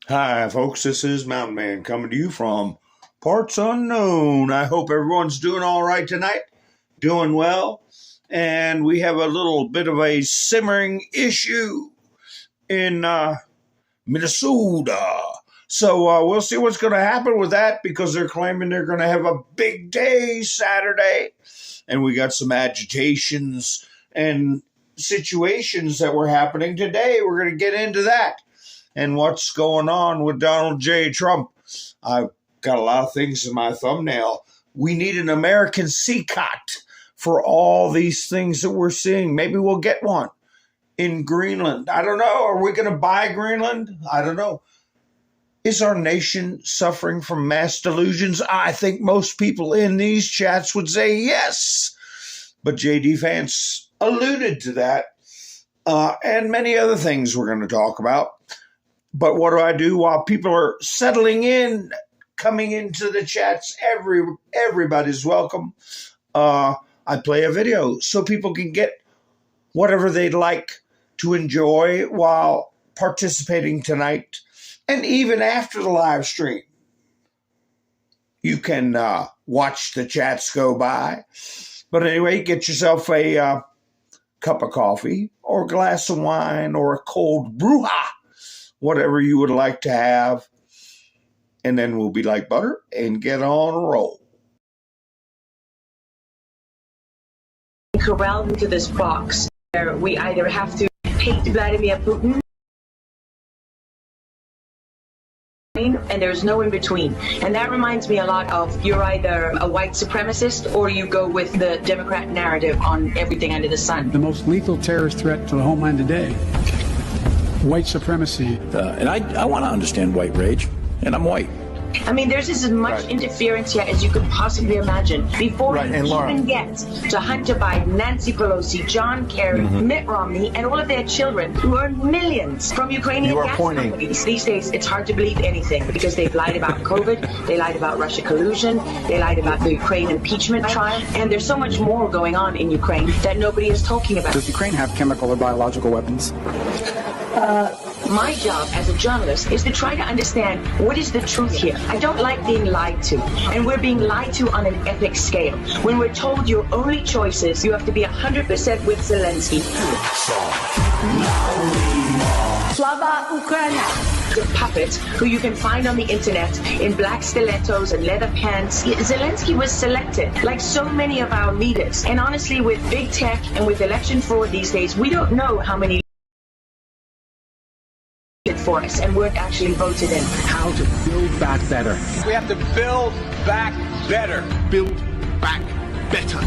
Hi, folks. This is Mountain Man coming to you from parts unknown. I hope everyone's doing all right tonight, doing well. And we have a little bit of a simmering issue in Minnesota. So we'll see what's going to happen with that because they're claiming they're going to have a big day Saturday. And we got some agitations and situations that were happening today. We're going to get into that. And what's going on with Donald J. Trump. I've got a lot of things in my thumbnail. We need an American CCOT for all these things that we're seeing. Maybe we'll get one in Greenland. I don't know. Are we going to buy Greenland? I don't know. Is our nation suffering from mass delusions? I think most people in these chats would say yes. But J.D. Vance alluded to that and many other things we're going to talk about. But what do I do while people are settling in, coming into the chats? Everybody's welcome. I play a video so people can get whatever they'd like to enjoy while participating tonight. And even after the live stream, you can watch the chats go by. But anyway, get yourself a cup of coffee or a glass of wine or a cold bruja. Whatever you would like to have, and then we'll be like butter and get on a roll. Corralled into this box where we either have to hate Vladimir Putin and there's no in between. And that reminds me a lot of you're either a white supremacist or you go with the Democrat narrative on everything under the sun. The most lethal terrorist threat to the homeland today. White supremacy. And I want to understand white rage, and I'm white. I mean, there's as much interference here as you could possibly imagine. Before you even get to Hunter Biden, Nancy Pelosi, John Kerry, Mitt Romney, and all of their children who earn millions from Ukrainian gas companies. These days, it's hard to believe anything because they've lied about COVID, they lied about Russia collusion, they lied about the Ukraine impeachment trial, and there's so much more going on in Ukraine that nobody is talking about. Does Ukraine have chemical or biological weapons? My job as a journalist is to try to understand what is the truth here. I don't like being lied to, and we're being lied to on an epic scale. When we're told your only choice is you have to be 100% with Zelensky. Slava Ukraine. The puppets who you can find on the internet in black stilettos and leather pants. Zelensky was selected, like so many of our leaders. And honestly, with big tech and with election fraud these days, we don't know how many for us and weren't actually voted in. How to build back better. We have to build back better. Build back better.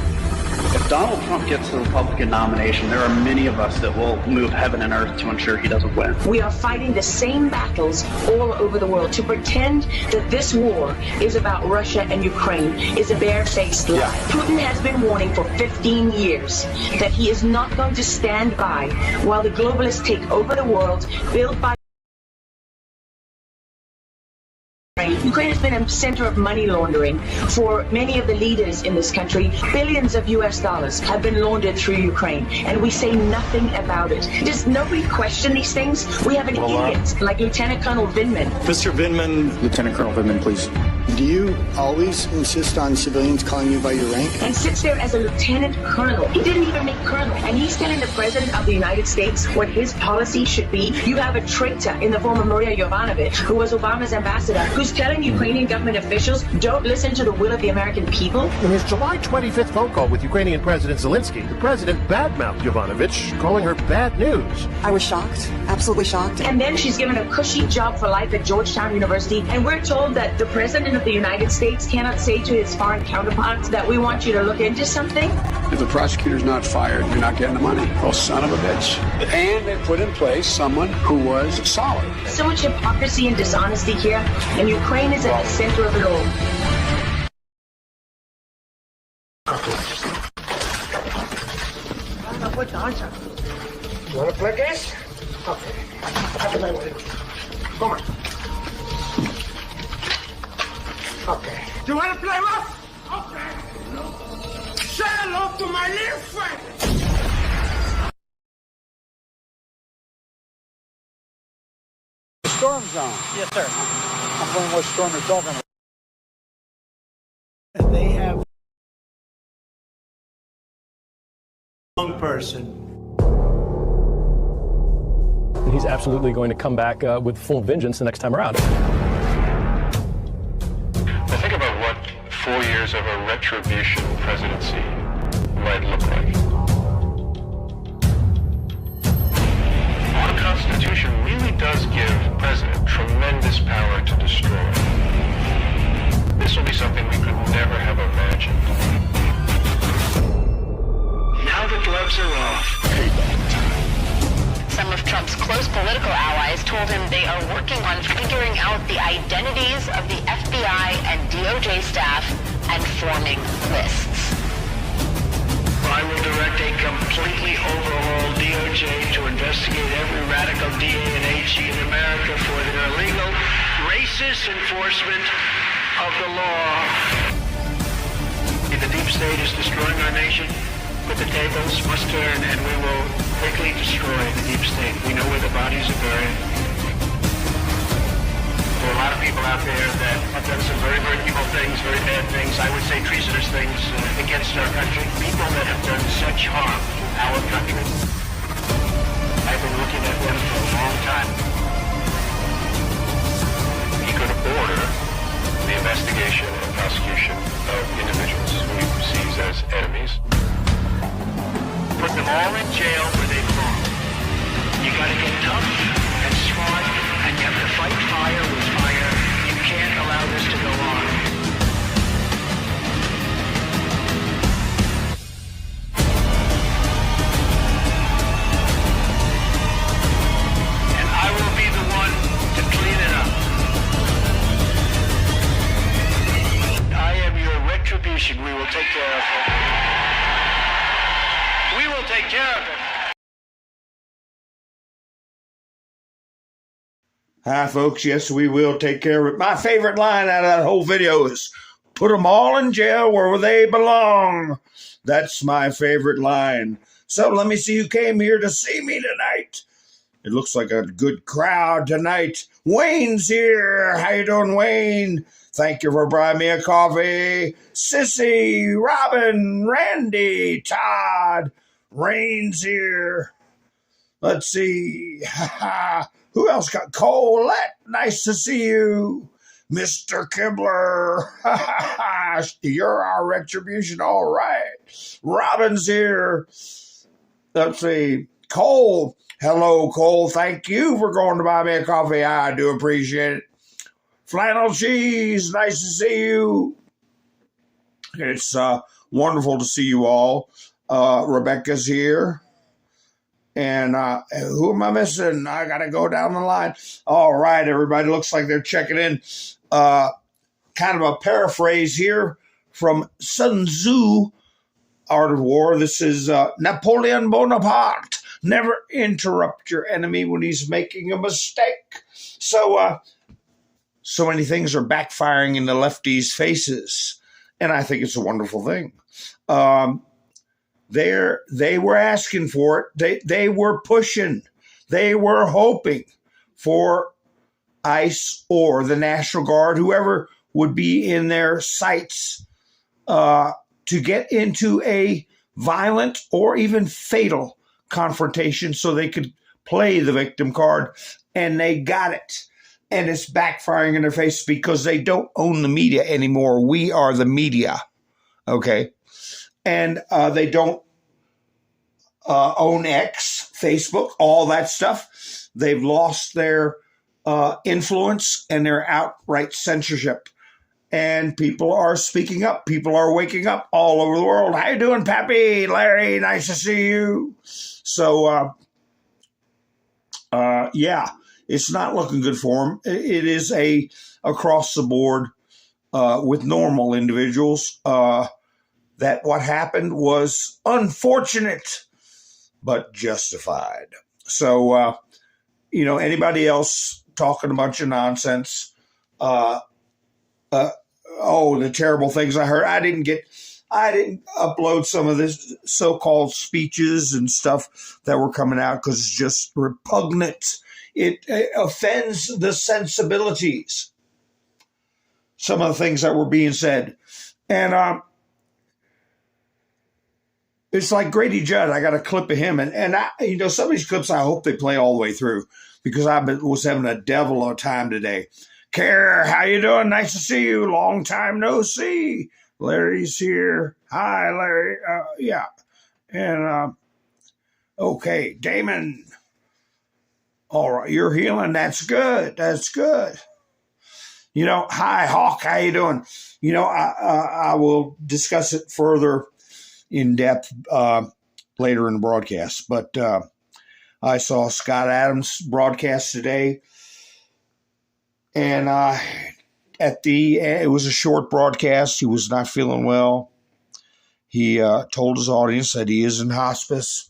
If Donald Trump gets the Republican nomination, there are many of us that will move heaven and earth to ensure he doesn't win. We are fighting the same battles all over the world. To pretend that this war is about Russia and Ukraine is a barefaced lie. Putin has been warning for 15 years that he is not going to stand by while the globalists take over the world, built by Ukraine has been a center of money laundering for many of the leaders in this country. Billions of US dollars have been laundered through Ukraine, and we say nothing about it. Does nobody question these things? We have an idiot like Lieutenant Colonel Vindman. Mr. Vindman. Lieutenant Colonel Vindman, please. Do you always insist on civilians calling you by your rank? And sits there as a lieutenant colonel. He didn't even make colonel. And he's telling the president of the United States what his policy should be. You have a traitor in the form of Maria Yovanovitch, who was Obama's ambassador, who's telling Ukrainian government officials, don't listen to the will of the American people. In his July 25th phone call with Ukrainian President Zelensky, the president badmouthed Yovanovitch, calling her bad news. I was shocked, absolutely shocked. And then she's given a cushy job for life at Georgetown University, and we're told that the president of the United States cannot say to his foreign counterparts that we want you to look into something. If the prosecutor's not fired, you're not getting the money. Oh, son of a bitch. And they put in place someone who was solid. So much hypocrisy and dishonesty here, and Ukraine is at the center of it all. You want to play games? Okay. Come on. Okay. Do you want to play rough? Okay. Say hello to my little friend. storm zone. Yes, sir. I'm wondering what storm you're talking about. And they have young person. And he's absolutely going to come back with full vengeance the next time around. I think about what 4 years of a retribution presidency might look like. Our Constitution really does give the president tremendous power to destroy. This will be something we could never have imagined. Now the gloves are off. Some of Trump's close political allies told him they are working on figuring out the identities of the FBI and DOJ staff and forming lists. I will direct a completely overhauled DOJ to investigate every radical DA and AG in America for their illegal, racist enforcement of the law. The deep state is destroying our nation, but the tables must turn and we will quickly destroy the deep state. We know where the bodies are buried. There are a lot of people out there that have done some very, very evil things, very bad things, I would say treasonous things against our country. People that have done such harm to our country. I've been looking at them for a long time. He could order the investigation and prosecution of individuals who he perceives as enemies. Put them all in jail where they belong. You gotta get tough and smart, and you have to fight fire with fire. You can't allow this to go on. And I will be the one to clean it up. I am your retribution. We will take care of it. We will take care of it. Hi, folks. Yes, we will take care of it. My favorite line out of that whole video is, put them all in jail where they belong. That's my favorite line. So let me see who came here to see me tonight. It looks like a good crowd tonight. Wayne's here. How you doing, Wayne? Thank you for buying me a coffee. Sissy, Robin, Randy, Todd, Rain's here. Let's see. Who else got Colette? Nice to see you. Mr. Kibler. You're our retribution. All right. Robin's here. Let's see. Cole. Hello, Cole. Thank you for going to buy me a coffee. I do appreciate it. Flannel Cheese. Nice to see you. It's wonderful to see you all. Rebecca's here. And who am I missing? I got to go down the line. All right, everybody. Looks like they're checking in. Kind of a paraphrase here from Sun Tzu, Art of War. This is Napoleon Bonaparte. Never interrupt your enemy when he's making a mistake. So many things are backfiring in the lefties' faces. And I think it's a wonderful thing. They were asking for it. They were pushing. They were hoping for ICE or the National Guard, whoever would be in their sights, to get into a violent or even fatal confrontation so they could play the victim card. And they got it. And it's backfiring in their face because they don't own the media anymore. We are the media. Okay. And they don't own X, Facebook, all that stuff. They've lost their influence and their outright censorship. And people are speaking up. People are waking up all over the world. How you doing, Pappy? Larry, nice to see you. So, yeah, it's not looking good for them. It is a across the board with normal individuals. That what happened was unfortunate, but justified. So, anybody else talking a bunch of nonsense? The terrible things I heard. I didn't upload some of this so-called speeches and stuff that were coming out because it's just repugnant. it offends the sensibilities. Some of the things that were being said. And it's like Grady Judd. I got a clip of him. And some of these clips, I hope they play all the way through because I was having a devil of a time today. Care, how you doing? Nice to see you. Long time no see. Larry's here. Hi, Larry. Yeah. And, okay, Damon. All right, you're healing. That's good. That's good. Hi, Hawk. How you doing? I will discuss it further in depth later in the broadcast. But I saw Scott Adams' broadcast today. And it was a short broadcast. He was not feeling well. He told his audience that he is in hospice,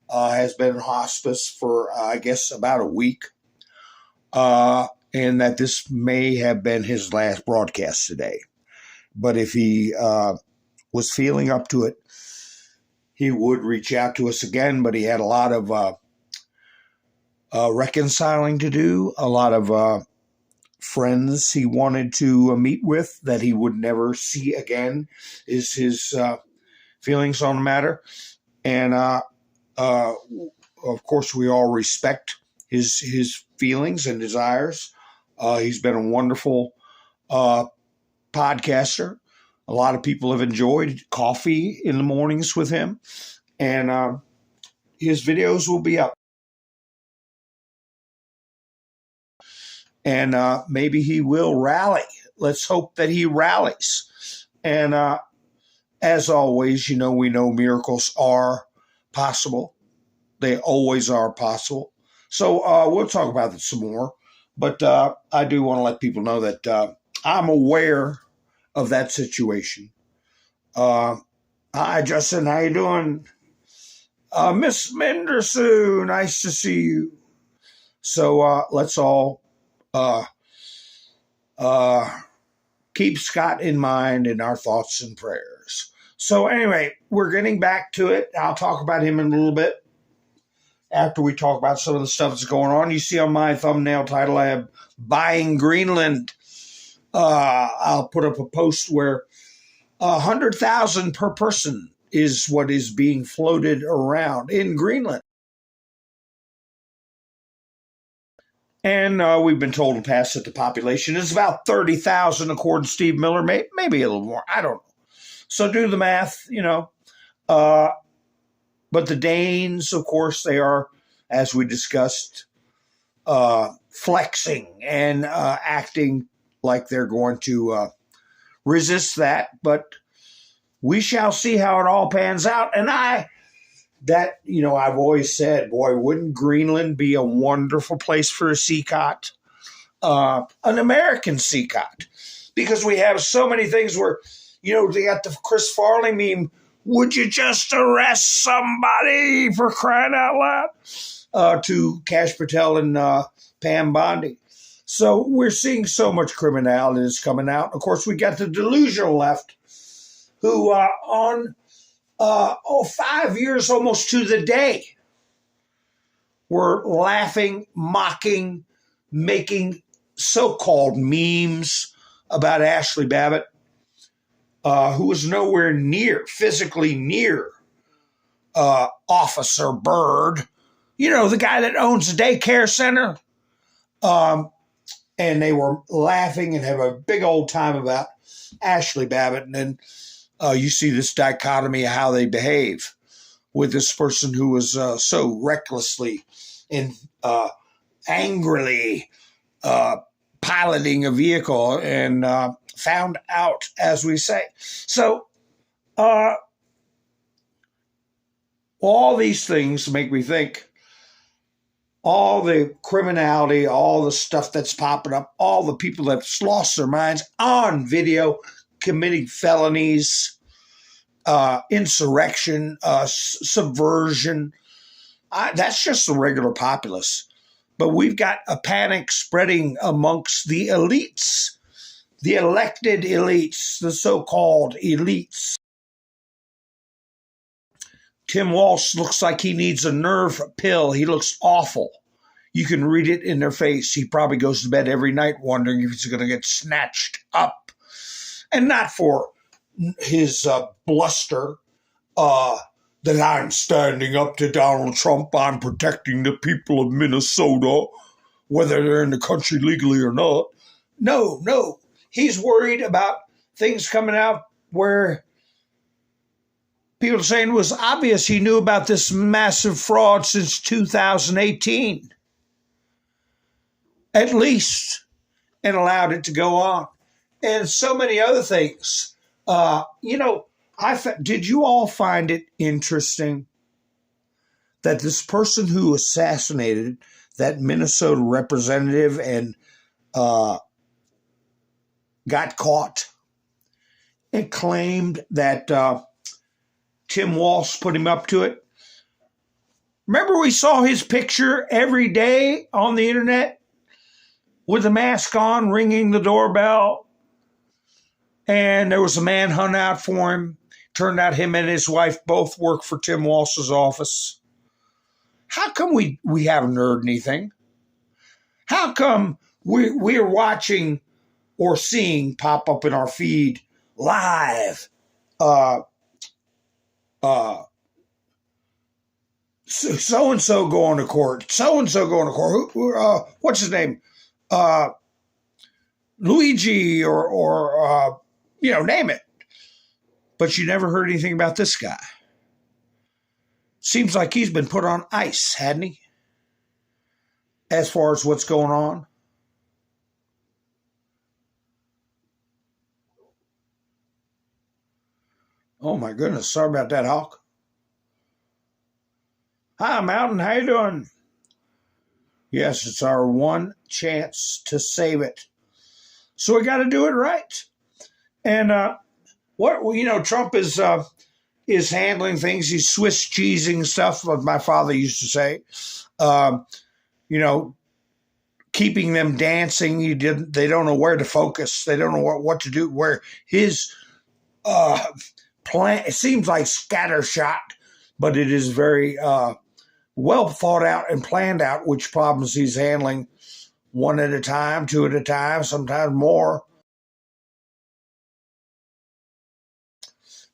has been in hospice for, I guess, about a week. And that this may have been his last broadcast today. But if he was feeling up to it, he would reach out to us again. But he had a lot of reconciling to do, a lot of friends he wanted to meet with that he would never see again, is his feelings on the matter. And of course, we all respect his feelings and desires. He's been a wonderful podcaster. A lot of people have enjoyed coffee in the mornings with him. And his videos will be up. And maybe he will rally. Let's hope that he rallies. And as always, we know miracles are possible. They always are possible. So we'll talk about this some more. But I do want to let people know that I'm aware of that situation. Hi, Justin. How you doing? Miss Mendersu, nice to see you. So let's all keep Scott in mind in our thoughts and prayers. So anyway, we're getting back to it. I'll talk about him in a little bit after we talk about some of the stuff that's going on. You see on my thumbnail title, I have Buying Greenland. I'll put up a post where 100,000 per person is what is being floated around in Greenland. And we've been told in the past that the population is about 30,000, according to Steve Miller, maybe a little more. I don't know. So do the math, but the Danes, of course, they are, as we discussed, flexing and acting like they're going to resist that. But we shall see how it all pans out. And I've always said, boy, wouldn't Greenland be a wonderful place for a seacot? An American seacot. Because we have so many things where, they got the Chris Farley meme, would you just arrest somebody for crying out loud? To Kash Patel and Pam Bondi. So we're seeing so much criminality that's coming out. Of course, we got the delusional left who on 5 years almost to the day were laughing, mocking, making so-called memes about Ashley Babbitt, who was nowhere near, physically near Officer Byrd, the guy that owns the daycare center. And they were laughing and have a big old time about Ashley Babbitt. And then you see this dichotomy of how they behave with this person who was so recklessly and angrily piloting a vehicle and found out, as we say. So all these things make me think, all the criminality, all the stuff that's popping up, all the people that's lost their minds on video, committing felonies, insurrection, subversion. That's just the regular populace. But we've got a panic spreading amongst the elites, the elected elites, the so-called elites. Tim Walsh looks like he needs a nerve pill. He looks awful. You can read it in their face. He probably goes to bed every night wondering if he's going to get snatched up. And not for his bluster that I'm standing up to Donald Trump. I'm protecting the people of Minnesota, whether they're in the country legally or not. No. He's worried about things coming out where people are saying it was obvious he knew about this massive fraud since 2018, at least, and allowed it to go on. And so many other things. Did you all find it interesting that this person who assassinated that Minnesota representative and got caught and claimed that Tim Walsh put him up to it? Remember we saw his picture every day on the internet with the mask on, ringing the doorbell, and there was a manhunt out for him. Turned out him and his wife both work for Tim Walsh's office. How come we haven't heard anything? How come we are watching or seeing pop up in our feed live so-and-so going to court, so-and-so going to court, what's his name? Luigi or name it. But you never heard anything about this guy. Seems like he's been put on ice, hadn't he? As far as what's going on. Oh my goodness, sorry about that, Hawk. Hi, Mountain, how you doing? Yes, it's our one chance to save it. So we got to do it right. And Trump is handling things. He's Swiss cheesing stuff, what my father used to say. Keeping them dancing. They don't know where to focus. They don't know what to do. Where his plan, it seems like scattershot, but it is very well thought out and planned out which problems he's handling one at a time, two at a time, sometimes more.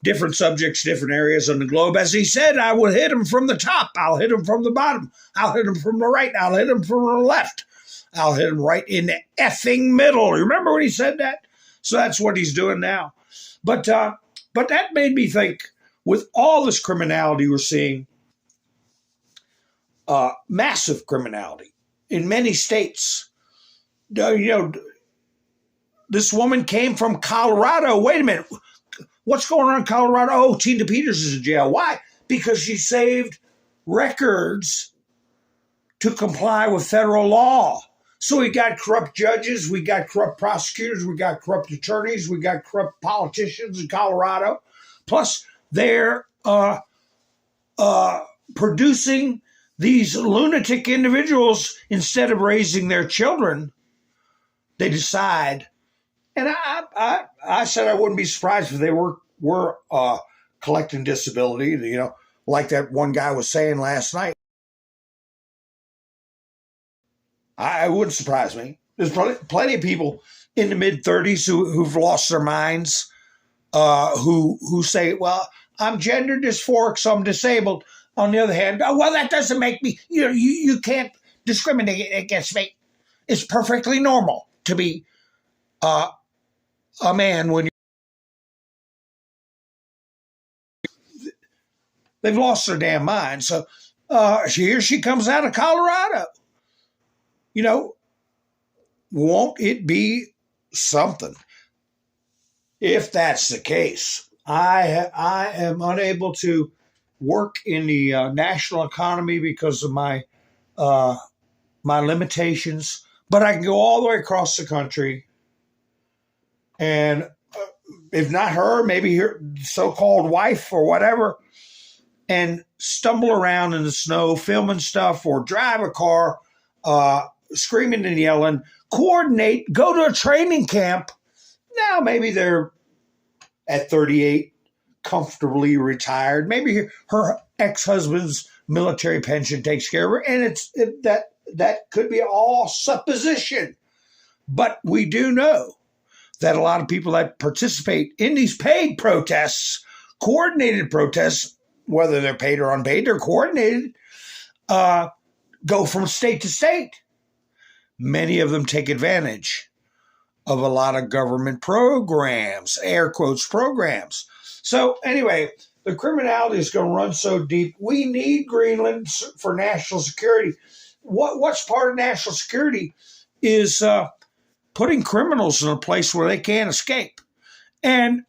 Different subjects, different areas on the globe. As he said, I will hit him from the top. I'll hit him from the bottom. I'll hit him from the right. I'll hit him from the left. I'll hit him right in the effing middle. Remember when he said that? So that's what he's doing now. But that made me think, with all this criminality we're seeing, massive criminality in many states. This woman came from Colorado. Wait a minute. What's going on in Colorado? Oh, Tina Peters is in jail. Why? Because she saved records to comply with federal law. So we got corrupt judges, we got corrupt prosecutors, we got corrupt attorneys, we got corrupt politicians in Colorado. Plus, they're producing these lunatic individuals instead of raising their children. They decide. And I said I wouldn't be surprised if they were collecting disability, like that one guy was saying last night. I wouldn't surprise me. There's plenty of people in the mid-30s who've lost their minds, who say, well, I'm gender dysphoric, so I'm disabled. On the other hand, well, that doesn't make me, you can't discriminate against me. It's perfectly normal to be a man when they've lost their damn mind. So here she comes out of Colorado. Won't it be something? If that's the case, I am unable to work in the national economy because of my limitations, but I can go all the way across the country. And if not her, maybe her so-called wife or whatever, and stumble around in the snow, filming stuff, or drive a car, screaming and yelling, coordinate, go to a training camp. Now maybe they're at 38, comfortably retired. Maybe her ex-husband's military pension takes care of her, and that could be all supposition. But we do know that a lot of people that participate in these paid protests, coordinated protests, whether they're paid or unpaid, they're coordinated, go from state to state. Many of them take advantage of a lot of government programs, air quotes programs. So anyway, the criminality is going to run so deep. We need Greenland for national security. What's part of national security is putting criminals in a place where they can't escape. And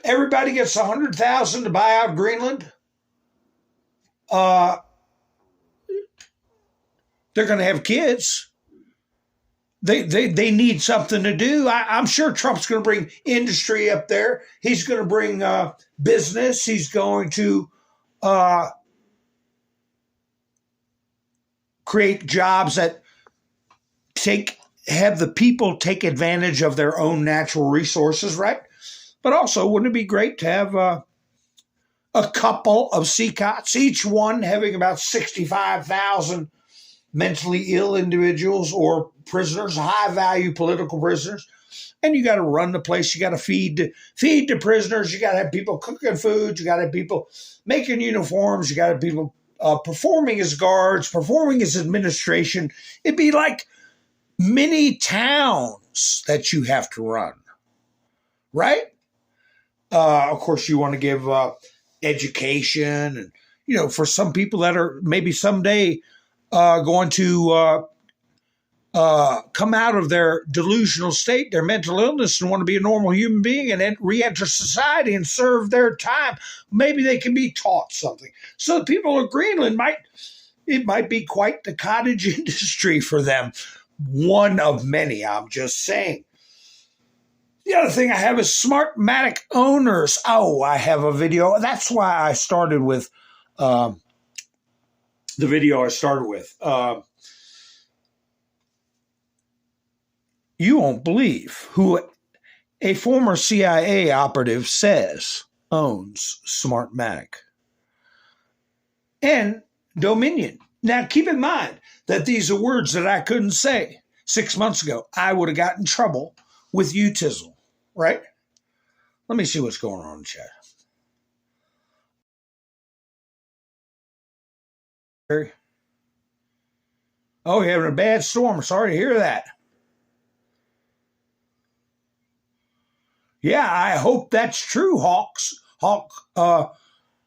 everybody gets $100,000 to buy out Greenland. They're going to have kids. They need something to do. I'm sure Trump's going to bring industry up there. He's going to bring business. He's going to create jobs that have the people take advantage of their own natural resources, right? But also, wouldn't it be great to have a couple of CCOTs, each one having about 65,000 mentally ill individuals or prisoners, high-value political prisoners, and you got to run the place. You got to feed the prisoners. You got to have people cooking food. You got to have people making uniforms. You got to have people performing as guards, performing as administration. It'd be like mini towns that you have to run, right? Of course, you want to give education, and for some people that are maybe someday going to come out of their delusional state, their mental illness, and want to be a normal human being and then re-enter society and serve their time. Maybe they can be taught something. So the people of Greenland might be quite the cottage industry for them. One of many, I'm just saying. The other thing I have is Smartmatic owners. Oh, I have a video. That's why I started with the video I started with. You won't believe who a former CIA operative says owns Smartmatic and Dominion. Now, keep in mind that these are words that I couldn't say 6 months ago. I would have gotten in trouble with UTISL, right? Let me see what's going on in chat. Oh, you're having a bad storm. Sorry to hear that. Yeah, I hope that's true, Hawk,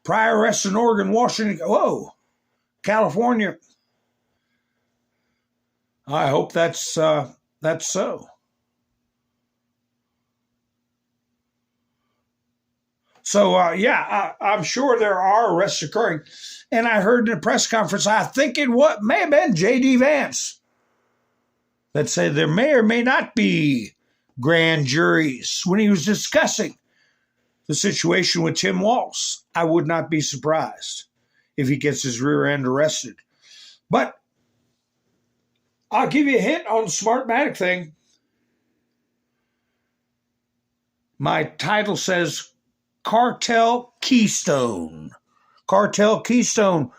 prior arrests in Oregon, Washington. Whoa, California. I hope that's so. So, I'm sure there are arrests occurring. And I heard in a press conference, I think may have been J.D. Vance, that said there may or may not be grand juries when he was discussing the situation with Tim Walz. I would not be surprised if he gets his rear end arrested. But I'll give you a hint on the Smartmatic thing. My title says Cartel KEYSTONE. Cartel KEYSTONE.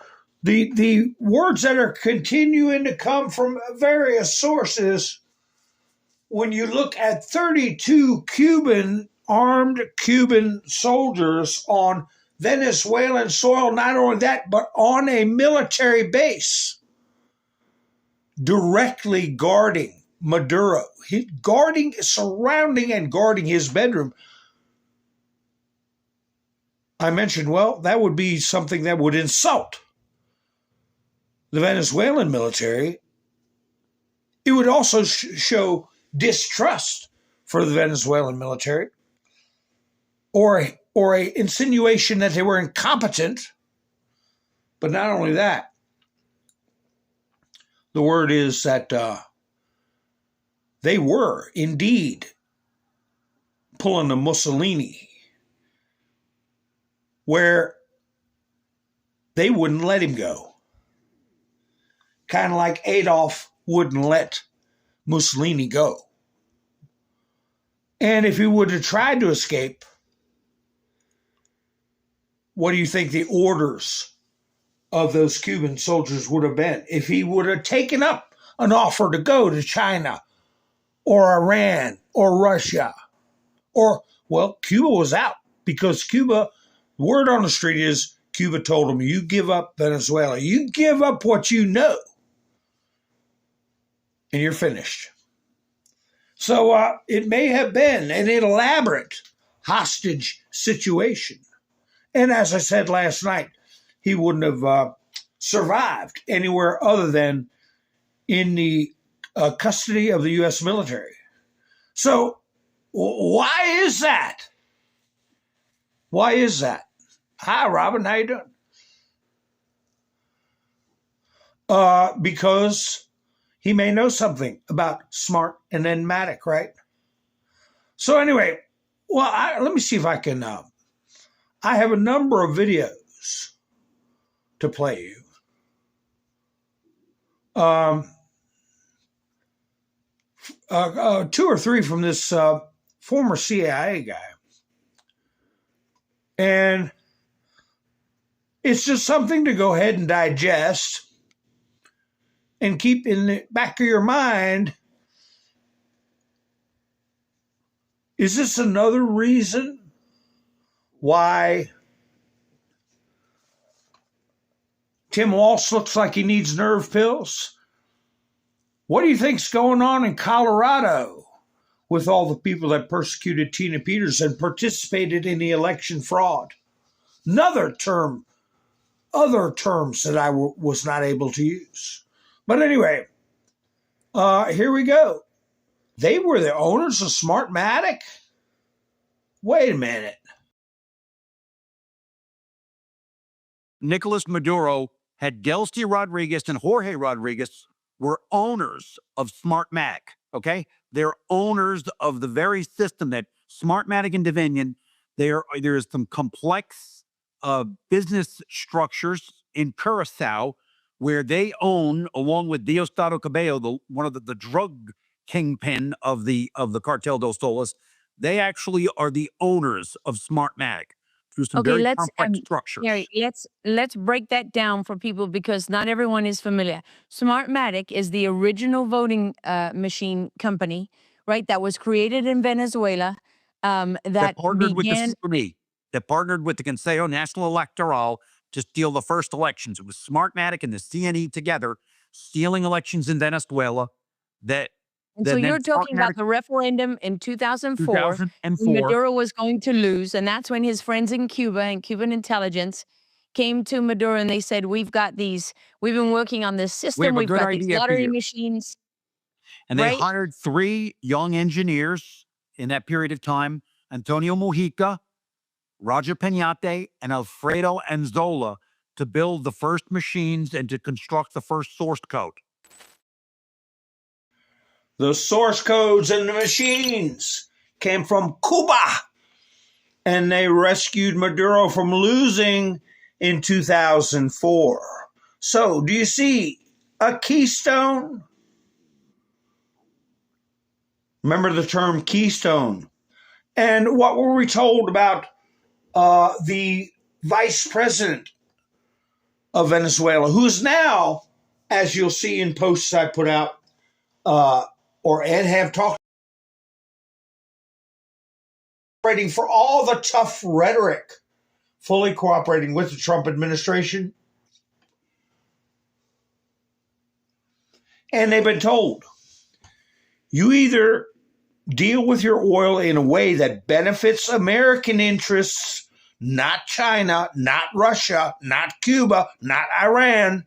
The words that are continuing to come from various sources, when you look at 32 armed Cuban soldiers on Venezuelan soil, not only that, but on a military base, directly guarding Maduro, surrounding and guarding his bedroom. I mentioned, that would be something that would insult the Venezuelan military. It would also show distrust for the Venezuelan military, or a insinuation that they were incompetent. But not only that, the word is that they were indeed pulling a Mussolini, where they wouldn't let him go. Kind of like Adolf wouldn't let Mussolini go. And if he would have tried to escape, what do you think the orders of those Cuban soldiers would have been if he would have taken up an offer to go to China or Iran or Russia or, well, Cuba was out because Cuba, word on the street is Cuba told him, you give up Venezuela, you give up what you know, and you're finished. So it may have been an elaborate hostage situation. And as I said last night, he wouldn't have survived anywhere other than in the custody of the U.S. military. So why is that? Why is that? Hi, Robin. How you doing? Because he may know something about Smart and Enmatic, right? So anyway, well, let me see if I can. I have a number of videos to play you. 2 or 3 from this former CIA guy. And it's just something to go ahead and digest and keep in the back of your mind. Is this another reason why Tim Walsh looks like he needs nerve pills? What do you think's going on in Colorado with all the people that persecuted Tina Peters and participated in the election fraud? Other terms that I was not able to use. But anyway, here we go. They were the owners of Smartmatic? Wait a minute. Nicolas Maduro had Delcy Rodriguez and Jorge Rodriguez were owners of Smartmatic, okay? They're owners of the very system that Smartmatic and Dominion, there is some complex business structures in Curacao where they own, along with Diosdado Cabello, one of the drug kingpin of the Cartel dos Soles, they actually are the owners of Smartmatic through some very complex structures. Harry, let's break that down for people because not everyone is familiar. Smartmatic is the original voting machine company, right? That was created in Venezuela. That partnered with the CNE, that partnered with the Consejo Nacional Electoral to steal the first elections. It was Smartmatic and the CNE together stealing elections in Venezuela. So you're talking about the referendum in 2004. Maduro was going to lose, and that's when his friends in Cuba and Cuban intelligence came to Maduro and they said, we've been working on this system. We've got these lottery machines. And they hired 3 young engineers in that period of time, Antonio Mujica, Roger Peñate, and Alfredo Anzola, to build the first machines and to construct the first source code. The source codes and the machines came from Cuba, and they rescued Maduro from losing in 2004. So, do you see a keystone? Remember the term keystone. And what were we told about the vice president of Venezuela, who's now, as you'll see in posts I put out, and have talked for all the tough rhetoric, fully cooperating with the Trump administration. And they've been told, you either deal with your oil in a way that benefits American interests, not China, not Russia, not Cuba, not Iran,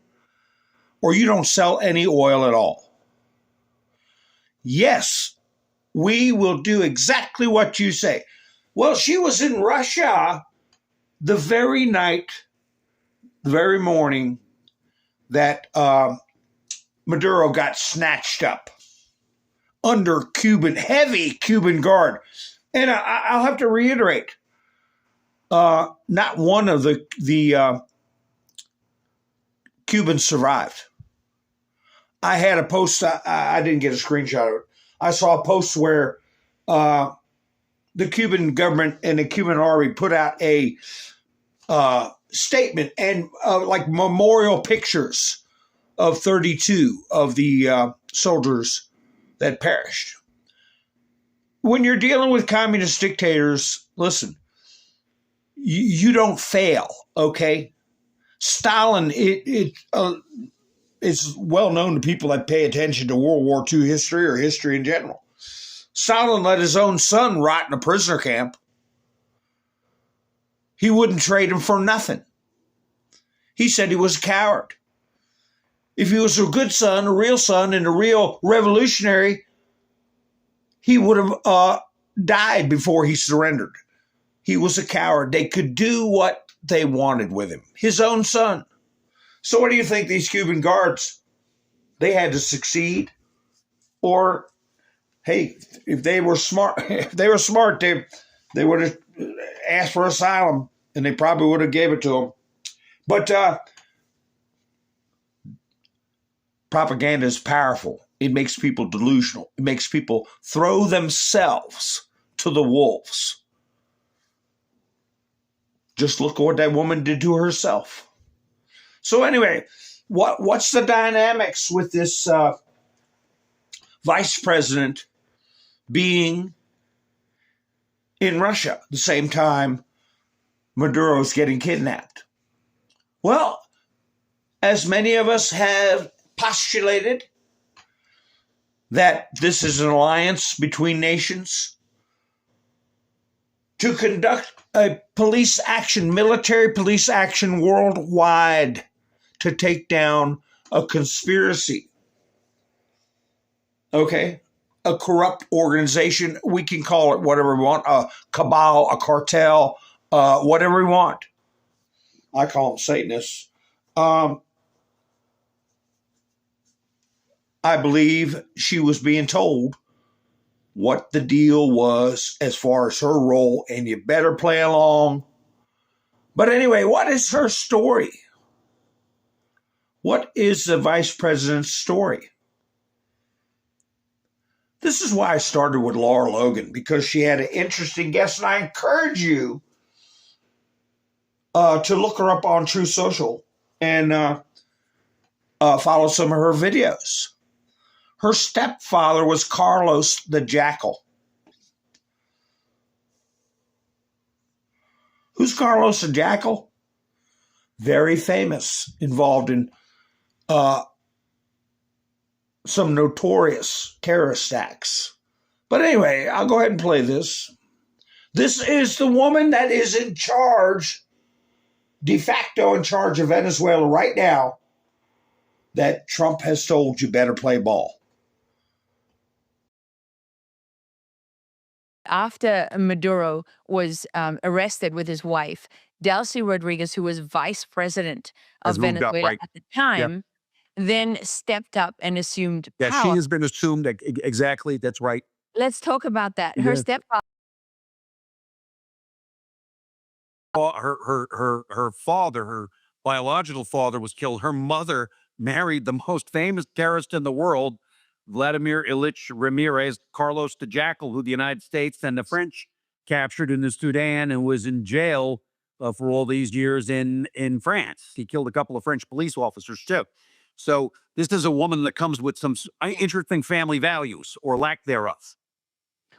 or you don't sell any oil at all. Yes, we will do exactly what you say. Well, she was in Russia the very night, the very morning that Maduro got snatched up under heavy Cuban guard. And I'll have to reiterate, not one of the Cubans survived. I had a post, I didn't get a screenshot of it. I saw a post where the Cuban government and the Cuban army put out a statement and like memorial pictures of 32 of the soldiers that perished. When you're dealing with communist dictators, listen, you don't fail, okay? Stalin, it's well known to people that pay attention to World War II history or history in general. Stalin let his own son rot in a prisoner camp. He wouldn't trade him for nothing. He said he was a coward. If he was a good son, a real son, and a real revolutionary, he would have died before he surrendered. He was a coward. They could do what they wanted with him. His own son. So what do you think these Cuban guards, they had to succeed? Or, hey, if they were smart, they would have asked for asylum, and they probably would have gave it to them. But propaganda is powerful. It makes people delusional. It makes people throw themselves to the wolves. Just look at what that woman did to herself. So anyway, what's the dynamics with this vice president being in Russia at the same time Maduro's getting kidnapped? Well, as many of us have postulated, that this is an alliance between nations to conduct a police action, military police action worldwide to take down a conspiracy. Okay? A corrupt organization. We can call it whatever we want. A cabal, a cartel, whatever we want. I call them Satanists. I believe she was being told what the deal was as far as her role, and you better play along. But anyway, what is her story? What is the vice president's story? This is why I started with Laura Logan, because she had an interesting guest, and I encourage you to look her up on True Social and follow some of her videos. Her stepfather was Carlos the Jackal. Who's Carlos the Jackal? Very famous, involved in some notorious terrorist acts. But anyway, I'll go ahead and play this. This is the woman that is in charge, de facto in charge of Venezuela right now, that Trump has told you better play ball. After Maduro was arrested with his wife, Delcy Rodriguez, who was vice president of Venezuela at the time, then stepped up and assumed power. Yeah, she has been assumed. Exactly, that's right. Let's talk about that. Her stepfather. Her father, her biological father, was killed. Her mother married the most famous terrorist in the world, Vladimir Ilyich Ramirez, Carlos the Jackal, who the United States and the French captured in the Sudan and was in jail for all these years in France. He killed a couple of French police officers too. So this is a woman that comes with some interesting family values or lack thereof.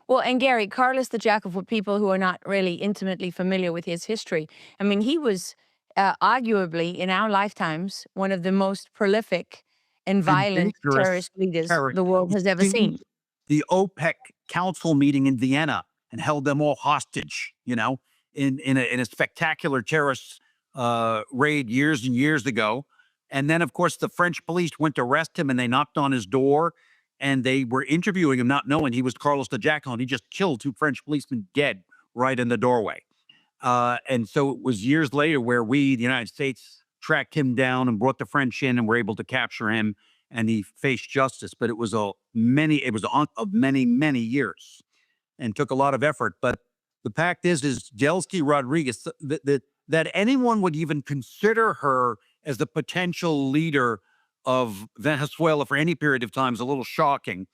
Well, and Gary, Carlos the Jackal, for people who are not really intimately familiar with his history, I mean, he was arguably in our lifetimes one of the most prolific and violent terrorist leaders the world has ever seen. The OPEC council meeting in Vienna and held them all hostage, you know, in a spectacular terrorist raid years and years ago. And then, of course, the French police went to arrest him, and they knocked on his door, and they were interviewing him, not knowing he was Carlos the Jackal, and he just killed 2 French policemen dead right in the doorway. And so it was years later where we, the United States, tracked him down and brought the French in and were able to capture him, and he faced justice. But it was of many, many years and took a lot of effort. But the fact is Delcy Rodriguez, that anyone would even consider her as the potential leader of Venezuela for any period of time is a little shocking.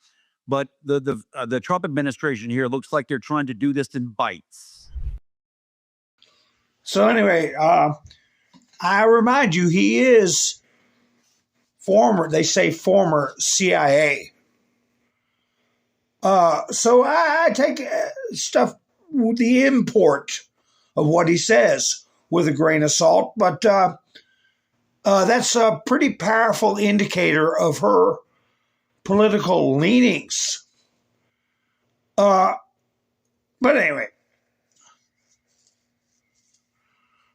But the Trump administration here looks like they're trying to do this in bites. So anyway, I remind you, he is they say former CIA. So I take stuff, the import of what he says with a grain of salt, but that's a pretty powerful indicator of her political leanings. But anyway.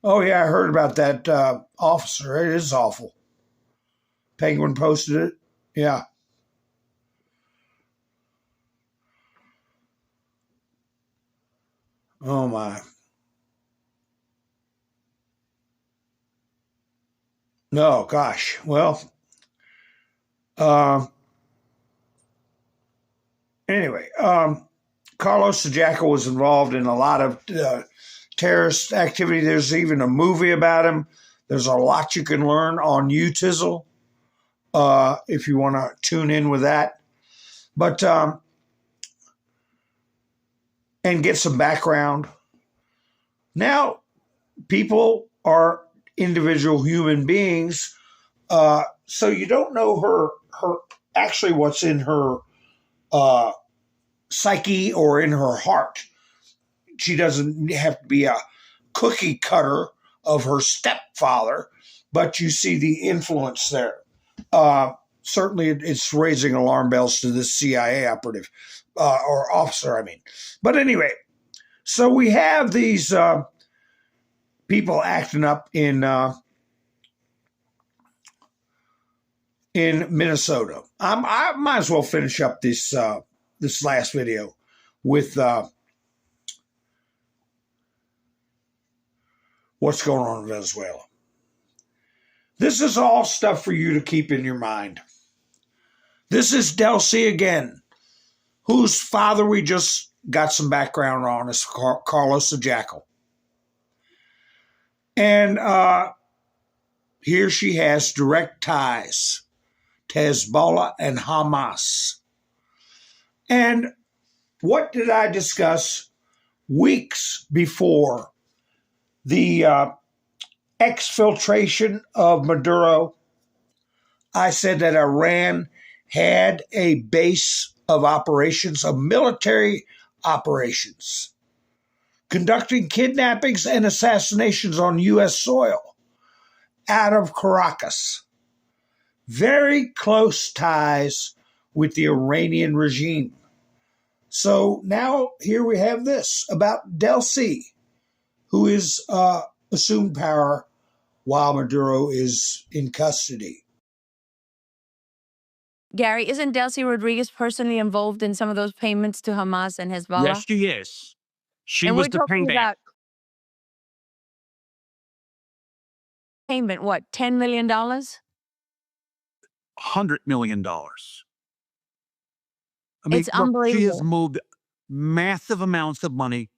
Oh, yeah, I heard about that officer. It is awful. Penguin posted it. Yeah. Oh, my. No, gosh. Well, anyway, Carlos the Jackal was involved in a lot of terrorist activity. There's even a movie about him. There's a lot you can learn on YouTizzle if you want to tune in with that. But, and get some background. Now, people are individual human beings, so you don't know her actually what's in her psyche or in her heart. She doesn't have to be a cookie cutter of her stepfather, but you see the influence there. Certainly, it's raising alarm bells to this CIA operative or officer, I mean. But anyway, so we have these people acting up in Minnesota. I might as well finish up this this last video with what's going on in Venezuela. This is all stuff for you to keep in your mind. This is Delcy again, whose father we just got some background on is Carlos the Jackal. And here she has direct ties to Hezbollah and Hamas. And what did I discuss weeks before the exfiltration of Maduro? I said that Iran had a base of operations, of military operations, conducting kidnappings and assassinations on U.S. soil out of Caracas. Very close ties with the Iranian regime. So now here we have this about Delcy, who is assumed power while Maduro is in custody. Gary, isn't Delcy Rodriguez personally involved in some of those payments to Hamas and Hezbollah? Yes, she is. She and was we're the talking payback. about payment, what, $10 million? $100 million. I mean, It's unbelievable. She has moved massive amounts of money.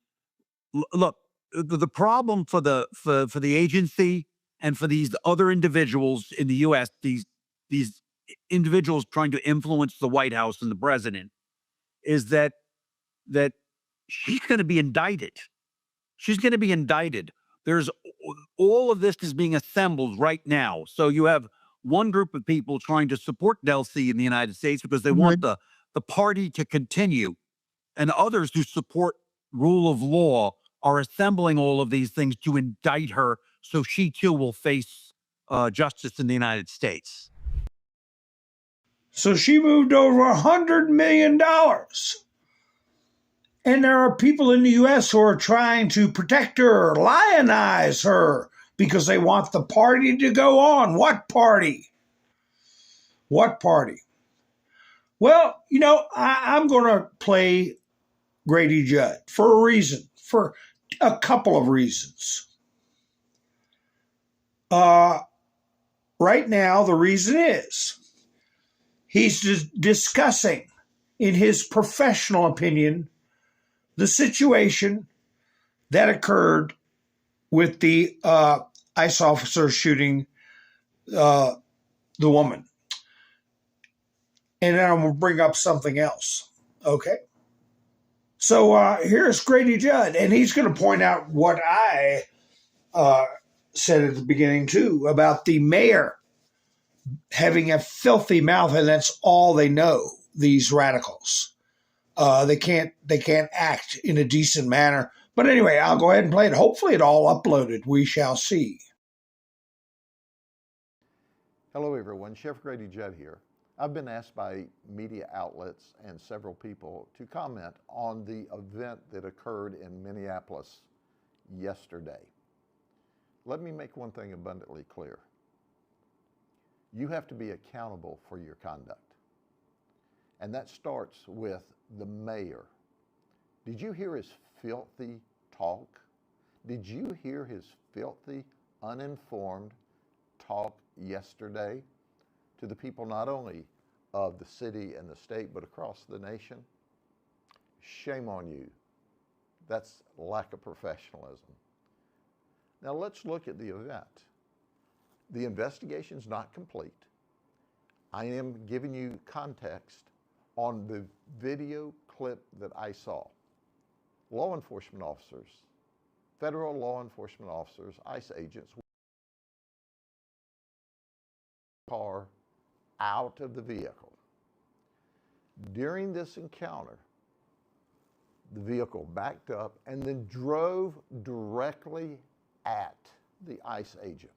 Look, the problem for the agency and for these other individuals in the U.S., these individuals trying to influence the White House and the president, is that she's going to be indicted. She's going to be indicted. There's all of this is being assembled right now. So you have one group of people trying to support Delcy in the United States because they want the party to continue, and others who support rule of law are assembling all of these things to indict her so she too will face justice in the United States. So she moved over $100 million. And there are people in the U.S. who are trying to protect her, lionize her, because they want the party to go on. What party? What party? Well, you know, I'm going to play Grady Judd for a reason, for a couple of reasons. Right now, the reason is he's discussing, in his professional opinion, the situation that occurred with the ICE officer shooting the woman. And then I'm going to bring up something else. Okay. So here's Grady Judd, and he's going to point out what I said at the beginning too about the mayor having a filthy mouth, and that's all they know. These radicals, they can't act in a decent manner. But anyway, I'll go ahead and play it. Hopefully, it all uploaded. We shall see. Hello, everyone. Chef Grady Judd here. I've been asked by media outlets and several people to comment on the event that occurred in Minneapolis yesterday. Let me make one thing abundantly clear. You have to be accountable for your conduct. And that starts with the mayor. Did you hear his filthy talk? Did you hear his filthy, uninformed talk yesterday to the people not only of the city and the state, but across the nation? Shame on you. That's lack of professionalism. Now let's look at the event. The investigation's not complete. I am giving you context on the video clip that I saw. Law enforcement officers, federal law enforcement officers, ICE agents, car out of the vehicle. During this encounter, the vehicle backed up and then drove directly at the ICE agent.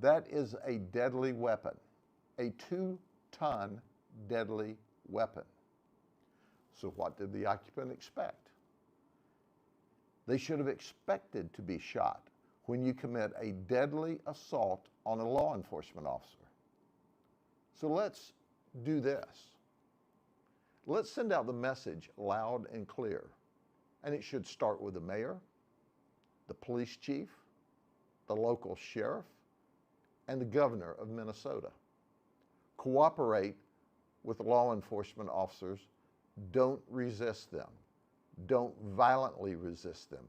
That is a deadly weapon, a 2-ton deadly weapon. So what did the occupant expect? They should have expected to be shot when you commit a deadly assault on a law enforcement officer. So let's do this. Let's send out the message loud and clear. And it should start with the mayor, the police chief, the local sheriff, and the governor of Minnesota. Cooperate with law enforcement officers. Don't resist them. Don't violently resist them.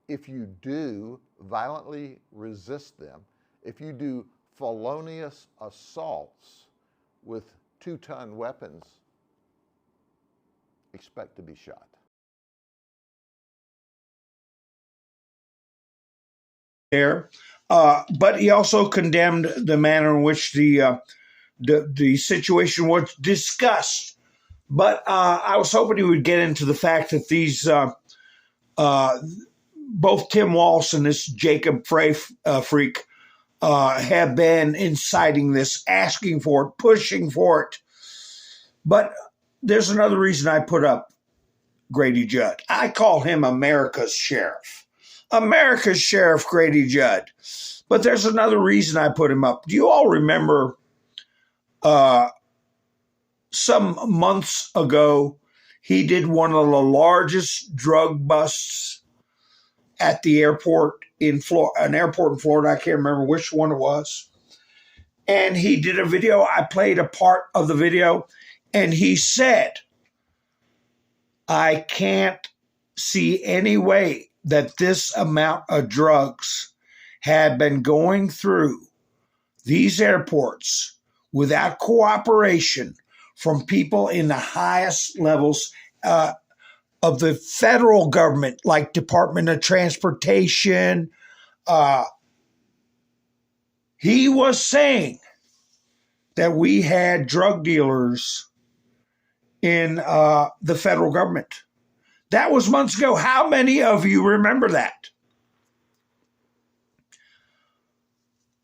If you do violently resist them, if you do felonious assaults with 2-ton weapons, expect to be shot. There, but he also condemned the manner in which the situation was discussed. But I was hoping he would get into the fact that these both Tim Walsh and this Jacob Freak have been inciting this, asking for it, pushing for it. But there's another reason I put up Grady Judd. I call him America's sheriff. America's Sheriff Grady Judd. But there's another reason I put him up. Do you all remember some months ago, he did one of the largest drug busts at the airport in Florida, an airport in Florida. I can't remember which one it was. And he did a video. I played a part of the video, and he said, I can't see any way that this amount of drugs had been going through these airports without cooperation from people in the highest levels of the federal government, like Department of Transportation. He was saying that we had drug dealers in the federal government. That was months ago. How many of you remember that?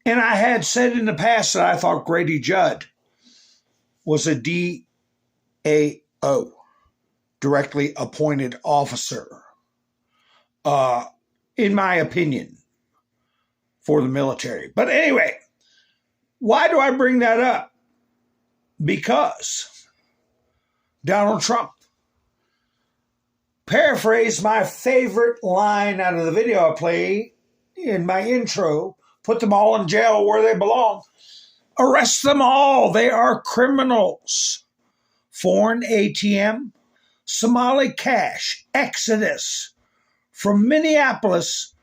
And I had said in the past that I thought Grady Judd was a DAO, directly appointed officer, in my opinion, for the military. But anyway, why do I bring that up? Because Donald Trump paraphrased my favorite line out of the video I play in my intro, put them all in jail where they belong. Arrest them all. They are criminals. Foreign ATM, Somali cash, exodus from Minneapolis,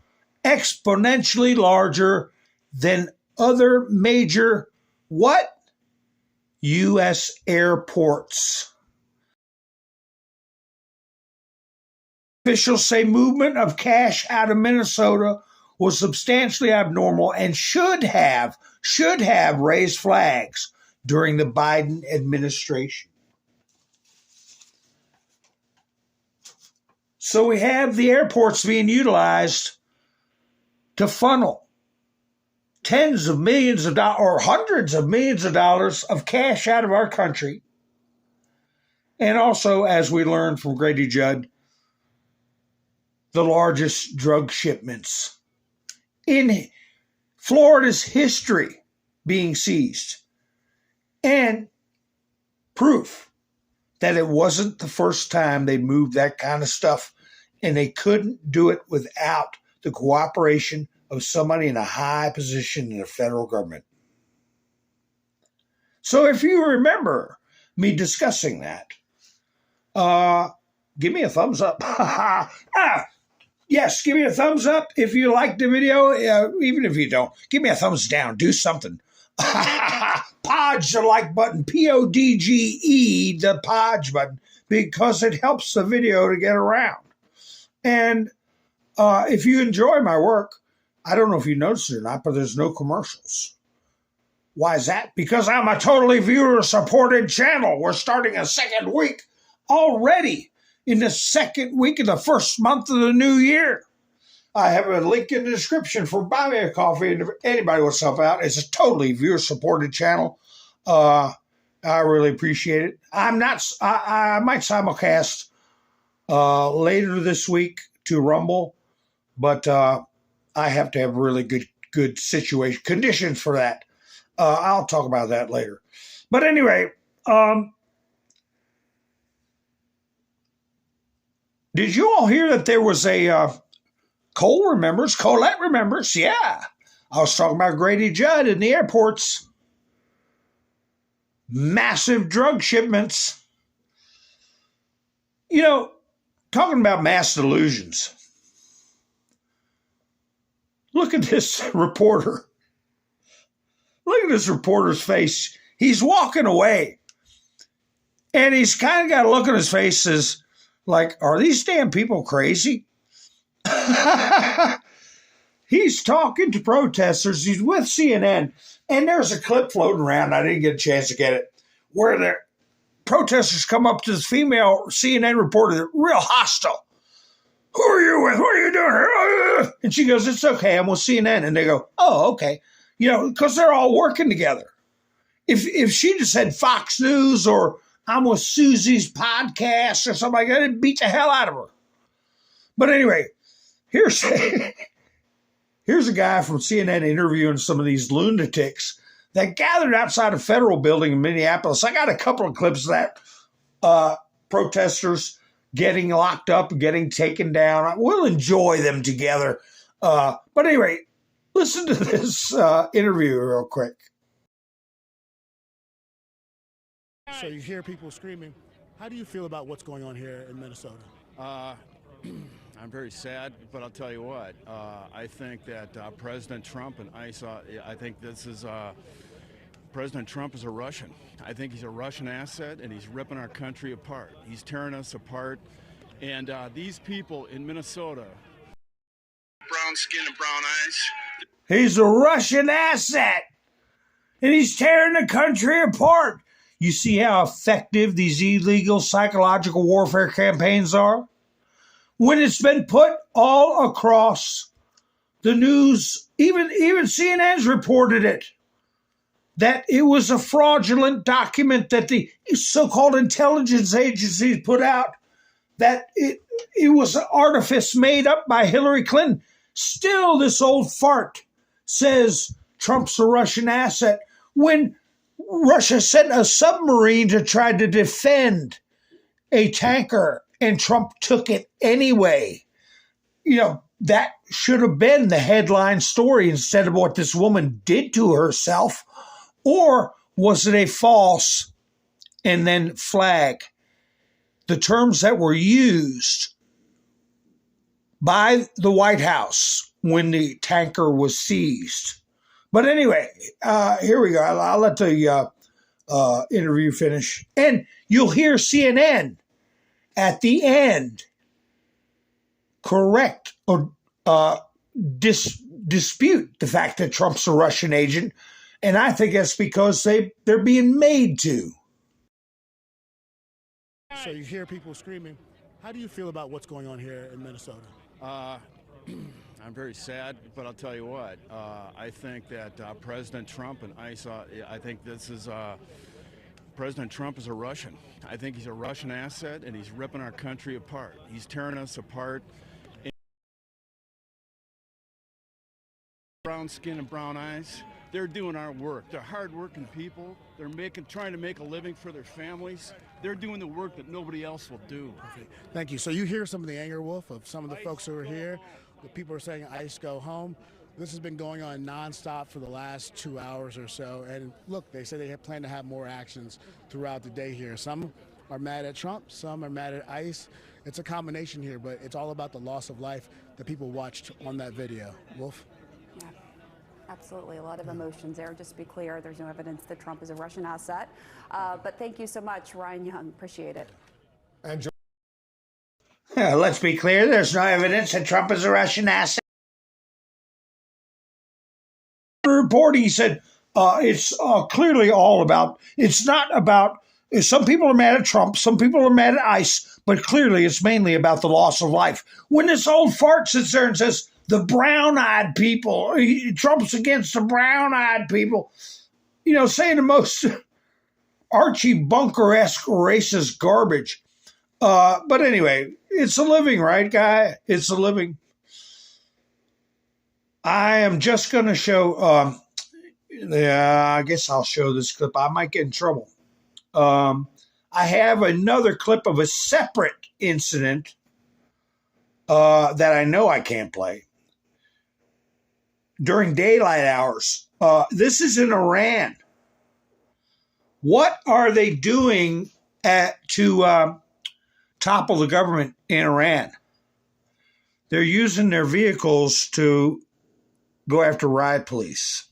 exponentially larger than other major, what? U.S. airports. Officials say movement of cash out of Minnesota was substantially abnormal and should have raised flags during the Biden administration. So we have the airports being utilized to funnel tens of millions of dollars or hundreds of millions of dollars of cash out of our country. And also, as we learned from Grady Judd, the largest drug shipments in Florida's history being seized. And proof that it wasn't the first time they moved that kind of stuff, and they couldn't do it without the cooperation of somebody in a high position in the federal government. So if you remember me discussing that, give me a thumbs up. Yes, give me a thumbs up if you liked the video. Even if you don't, give me a thumbs down. Do something. Podge the like button. PODGE, the Podge button, because it helps the video to get around. And if you enjoy my work, I don't know if you noticed it or not, but there's no commercials. Why is that? Because I'm a totally viewer-supported channel. We're starting a second week already. In the second week of the first month of the new year. I have a link in the description for Buy Me a Coffee, and if anybody wants to help out, it's a totally viewer-supported channel. I really appreciate it. I might simulcast later this week to Rumble, but I have to have really good situation conditions for that. I'll talk about that later. But anyway, did you all hear that there was a Colette remembers, yeah. I was talking about Grady Judd in the airports. Massive drug shipments. You know, talking about mass delusions. Look at this reporter. Look at this reporter's face. He's walking away. And he's kind of got a look on his face as, like, are these damn people crazy? He's talking to protesters. He's with CNN. And there's a clip floating around. I didn't get a chance to get it. Where the protesters come up to this female CNN reporter, real hostile. Who are you with? What are you doing here? And she goes, it's okay. I'm with CNN. And they go, oh, okay. You know, because they're all working together. If she just said Fox News or I'm with Susie's podcast or something like that, it'd beat the hell out of her. But anyway, here's a guy from CNN interviewing some of these lunatics that gathered outside a federal building in Minneapolis. I got a couple of clips of that. Protesters getting locked up, getting taken down. We'll enjoy them together. But anyway, listen to this interview real quick. So you hear people screaming. How do you feel about what's going on here in Minnesota? I'm very sad, but I'll tell you what. I think that President Trump and I think this is President Trump is a Russian. I think he's a Russian asset, and he's ripping our country apart. He's tearing us apart. And these people in Minnesota, brown skin and brown eyes. He's a Russian asset, and he's tearing the country apart. You see how effective these illegal psychological warfare campaigns are? When it's been put all across the news, even CNN's reported it, that it was a fraudulent document that the so-called intelligence agencies put out, that it was an artifice made up by Hillary Clinton. Still, this old fart says Trump's a Russian asset when Russia sent a submarine to try to defend a tanker, and Trump took it anyway. You know, that should have been the headline story instead of what this woman did to herself. Or was it a false and then flag? The terms that were used by the White House when the tanker was seized. But anyway, here we go. I'll let the interview finish. And you'll hear CNN at the end correct or dispute the fact that Trump's a Russian agent, and I think that's because they're being made to. So you hear people screaming. How do you feel about what's going on here in Minnesota? I'm very sad, but I'll tell you what. I think that President Trump and ICE, I think this is President Trump is a Russian. I think he's a Russian asset, and he's ripping our country apart. He's tearing us apart. Brown skin and brown eyes. They're doing our work. They're hardworking people. They're trying to make a living for their families. They're doing the work that nobody else will do. Okay. Thank you. So you hear some of the anger, Wolf, of some of the folks who are here. The people are saying, ICE, go home. This has been going on nonstop for the last 2 hours or so. And look, they say they plan to have more actions throughout the day here. Some are mad at Trump. Some are mad at ICE. It's a combination here, but it's all about the loss of life that people watched on that video. Wolf? Yeah. Absolutely, a lot of emotions there. Just to be clear, there's no evidence that Trump is a Russian asset. But thank you so much, Ryan Young. Appreciate it. And let's be clear, there's no evidence that Trump is a Russian asset. Reporting, he said, it's clearly all about, it's not about, some people are mad at Trump, some people are mad at ICE, but clearly it's mainly about the loss of life. When this old fart sits there and says, the brown-eyed people, Trump's against the brown-eyed people, you know, saying the most Archie Bunker-esque racist garbage. But anyway, it's a living, right, guy? It's a living. I am just going to show, I guess I'll show this clip. I might get in trouble. I have another clip of a separate incident that I know I can't play. During daylight hours. This is in Iran. What are they doing to topple the government in Iran? They're using their vehicles to go after riot police.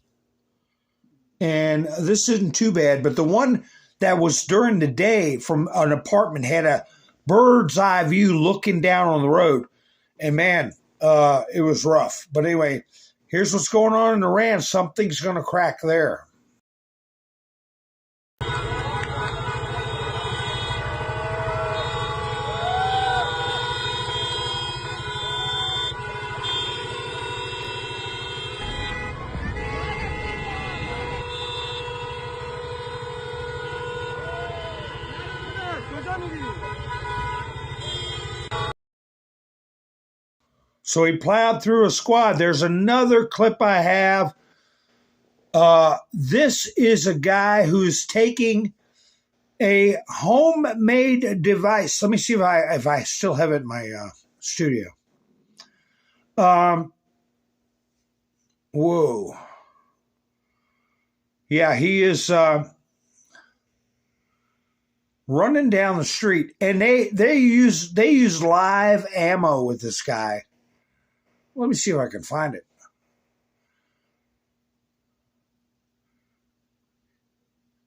And this isn't too bad, but the one that was during the day from an apartment had a bird's eye view looking down on the road. And man, it was rough. But anyway, here's what's going on in Iran. Something's going to crack there. So he plowed through a squad. There's another clip I have. This is a guy who's taking a homemade device. Let me see if I still have it in my studio. Whoa. Yeah, he is running down the street, and they use live ammo with this guy. Let me see if I can find it.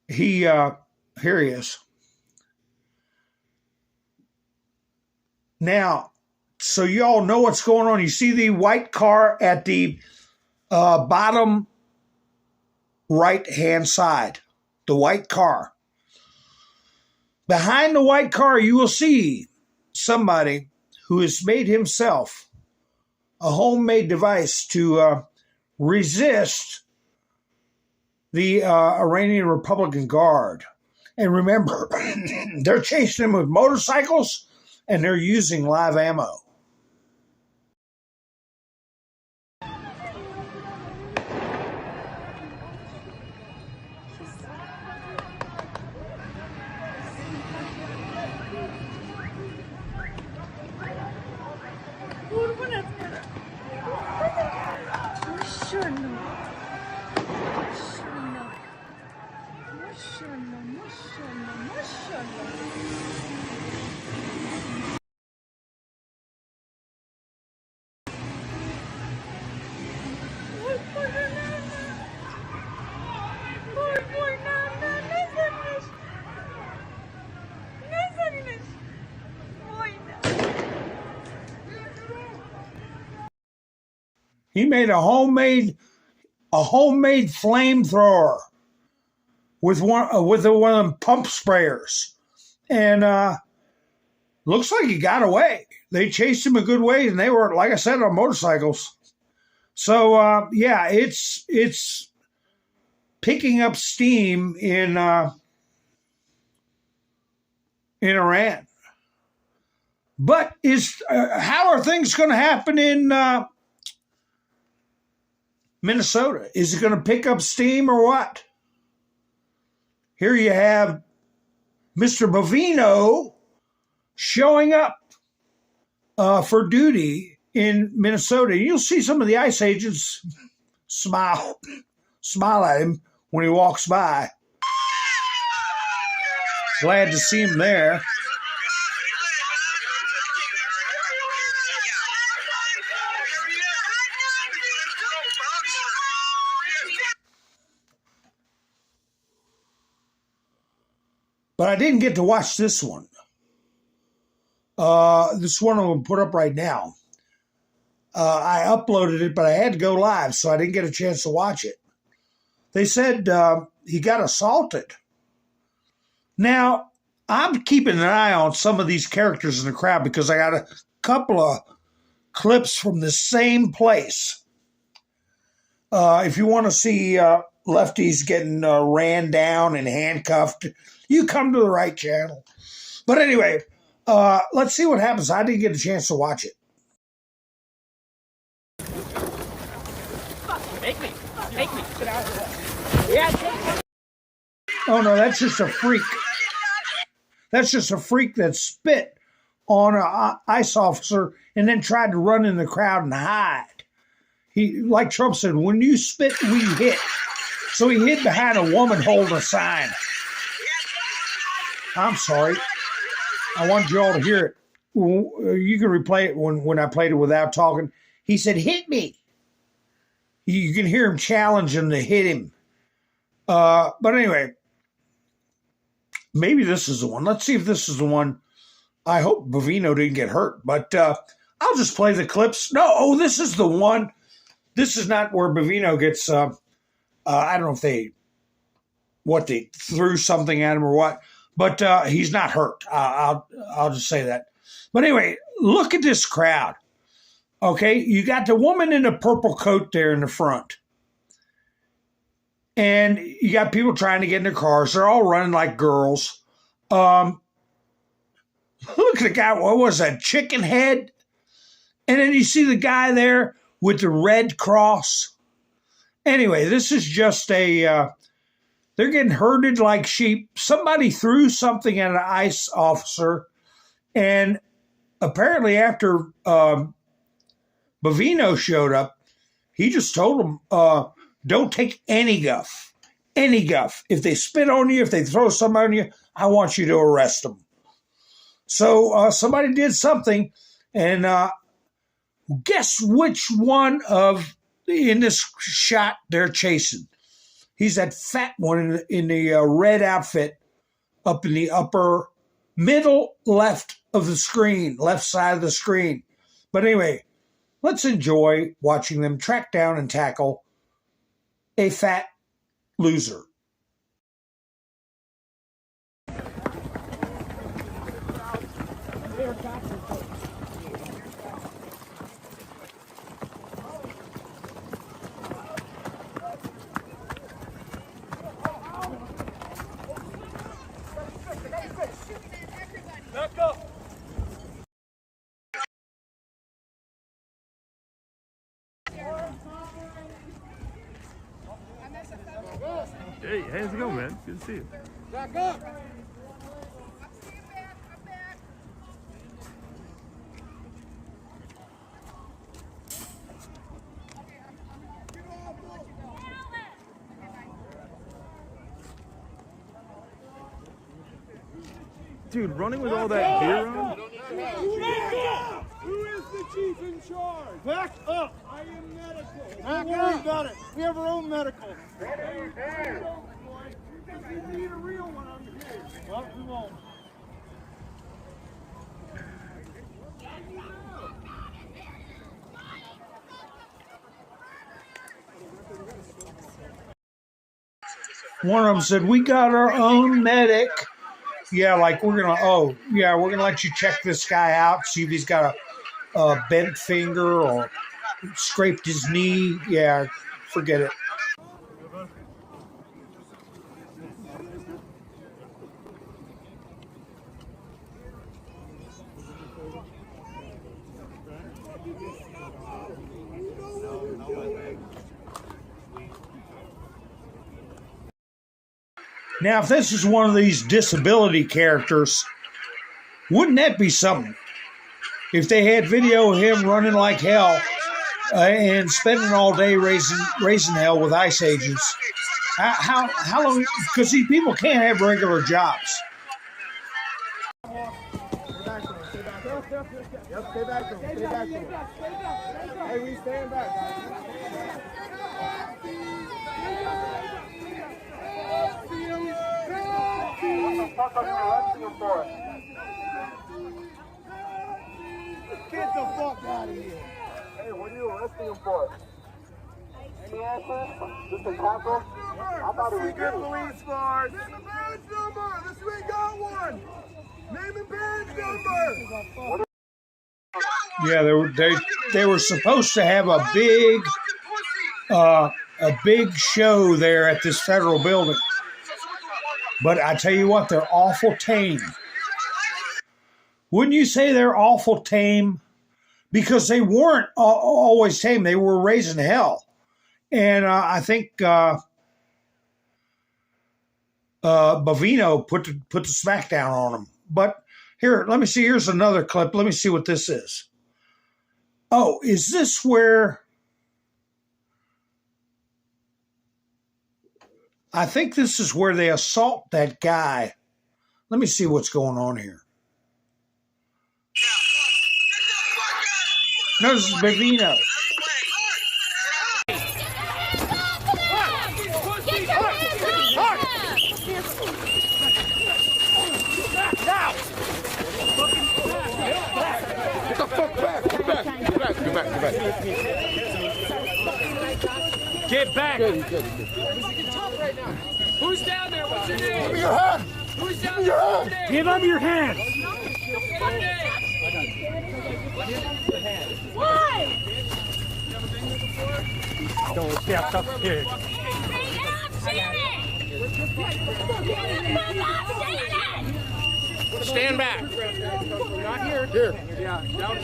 Here he is. Now, so y'all know what's going on. You see the white car at the bottom right-hand side, the white car. Behind the white car, you will see somebody who has made himself a homemade device to resist the Iranian Republican Guard. And remember, they're chasing him with motorcycles and they're using live ammo. He made a homemade flamethrower with one of them pump sprayers, and looks like he got away. They chased him a good way, and they were, like I said, on motorcycles. So yeah, it's picking up steam in Iran. But how are things going to happen in Minnesota? Is it going to pick up steam or what? Here you have Mr. Bovino showing up for duty in Minnesota. You'll see some of the ICE agents smile at him when he walks by. Glad to see him there. But I didn't get to watch this one. This one I'm going to put up right now. I uploaded it, but I had to go live, so I didn't get a chance to watch it. They said he got assaulted. Now, I'm keeping an eye on some of these characters in the crowd because I got a couple of clips from the same place. If you want to see lefties getting ran down and handcuffed, you come to the right channel. But anyway, let's see what happens. I didn't get a chance to watch it. Make me. Get out of the way. Yeah. Oh, no, that's just a freak. That's just a freak that spit on an ICE officer and then tried to run in the crowd and hide. He, like Trump said, when you spit, we hit. So he hid behind a woman holding a sign. I'm sorry. I wanted you all to hear it. You can replay it when I played it without talking. He said, hit me. You can hear him challenge him to hit him. But anyway, maybe this is the one. Let's see if this is the one. I hope Bovino didn't get hurt, but I'll just play the clips. No, this is the one. This is not where Bovino gets, I don't know if they threw something at him or what, but he's not hurt. I'll just say that. But anyway, look at this crowd. Okay, you got the woman in the purple coat there in the front. And you got people trying to get in their cars. They're all running like girls. Look at the guy, what was that, chicken head? And then you see the guy there with the red cross. Anyway, this is just they're getting herded like sheep. Somebody threw something at an ICE officer. And apparently after Bovino showed up, he just told them, don't take any guff. Any guff. If they spit on you, if they throw something on you, I want you to arrest them. So somebody did something, and guess which one in this shot they're chasing? He's that fat one in the red outfit up in the upper middle left of the screen, left side of the screen. But anyway, let's enjoy watching them track down and tackle a fat loser. Hey, how's it going, man? Good to see you. Back up. Dude, running with all that gear on? Who is the chief in charge? Back up! I am medical. Don't worry about it. We have our own medical. If you need a real one, I'm here. Well, we won't. One of them said, "We got our own medic." Yeah, like we're gonna let you check this guy out, see if he's got a bent finger or scraped his knee. Yeah, forget it. Now, if this is one of these disability characters, wouldn't that be something? If they had video of him running like hell and spending all day raising hell with ICE agents, how long? Because these people can't have regular jobs. Stay back to him. Hey, we stand back, guys. What the fuck are you arresting him for? Get the fuck out of here. Hey, what are you arresting him for? Any answers? Just a tackle? I thought it was good police force. Name and badge number. This we ain't got one. Name and badge number. Yeah, they were supposed to have a big show there at this federal building. But I tell you what, they're awful tame. Wouldn't you say they're awful tame? Because they weren't always tame. They were raising hell. And I think Bovino put the smackdown on them. But here, let me see. Here's another clip. Let me see what this is. Oh, is this where... I think this is where they assault that guy. Let me see what's going on here. No, this is Bovino. Get the fuck back. Get back. Get back. Good. Who's down there? What's your name? Give me your hand. Who's down there? What's your name? Give up your hand. Why? Don't step up here. Stand back. Not here. Here. Yeah. Down.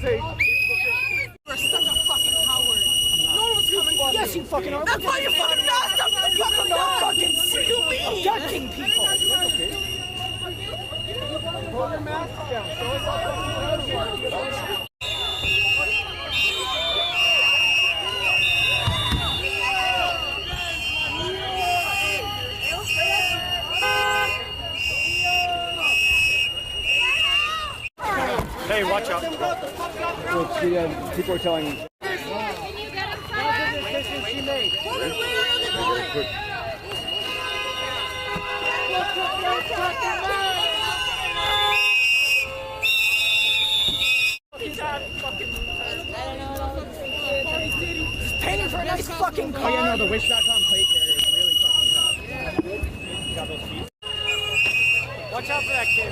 You're such a fucking coward. No one's coming for you. Yes, you fucking are. That's why you're fucking not. You're fucking stupid. Abducting people. Pull your mask down. Show us how. Hey, watch out. Look, people are telling me. Can you get him for us? She made. Very quick. Paying for a nice fucking car. Oh yeah, no, the Wish.com plate carrier is really fucking tough. You got those feet. Watch out for that kid.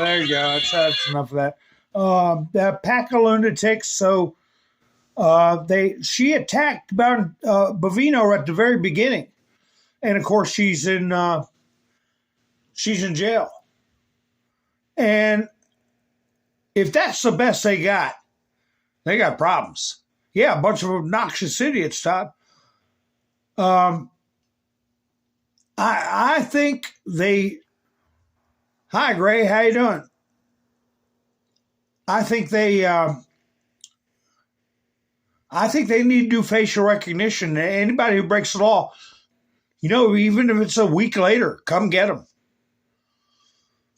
There you go. That's enough of that. That pack of lunatics. So she attacked Bovino at the very beginning, and of course she's in jail. And if that's the best they got problems. Yeah, a bunch of obnoxious idiots, Todd. I think they. Hi, Gray. How you doing? I think they need to do facial recognition. Anybody who breaks the law, Even if it's a week later, come get them.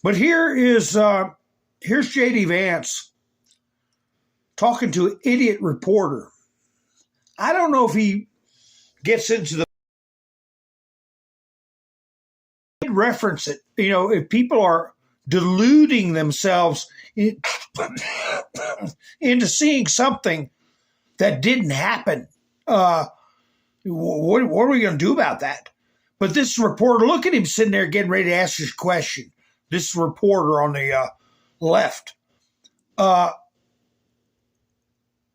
But here's J.D. Vance talking to an idiot reporter. I don't know if he gets into the reference it. If people are deluding themselves into seeing something that didn't happen, what are we going to do about that? But this reporter, look at him sitting there getting ready to ask his question. This reporter on the left.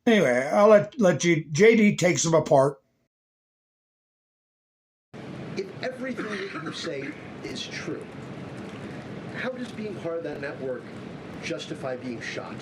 Anyway, I'll let JD takes them apart. If everything that you say is true, how does being part of that network justify being shot?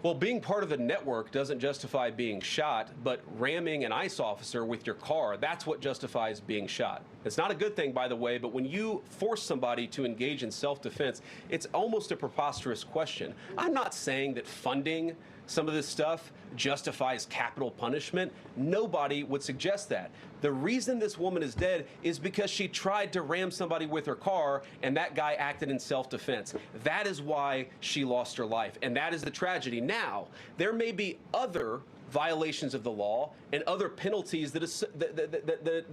Well, being part of the network doesn't justify being shot, but ramming an ICE officer with your car, that's what justifies being shot. It's not a good thing, by the way, but when you force somebody to engage in self-defense, it's almost a preposterous question. I'm not saying that funding some of this stuff justifies capital punishment. Nobody would suggest that. The reason this woman is dead is because she tried to ram somebody with her car and that guy acted in self-defense. That is why she lost her life, and that is the tragedy. Now, there may be other violations of the law and other penalties that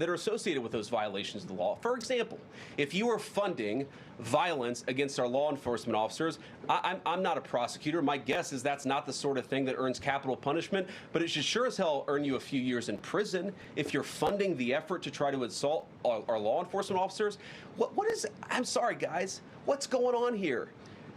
are associated with those violations of the law. For example, if you are funding violence against our law enforcement officers, I'm not a prosecutor. My guess is that's not the sort of thing that earns capital punishment, but it should sure as hell earn you a few years in prison if you're funding the effort to try to assault our law enforcement officers. What is, I'm sorry guys, what's going on here?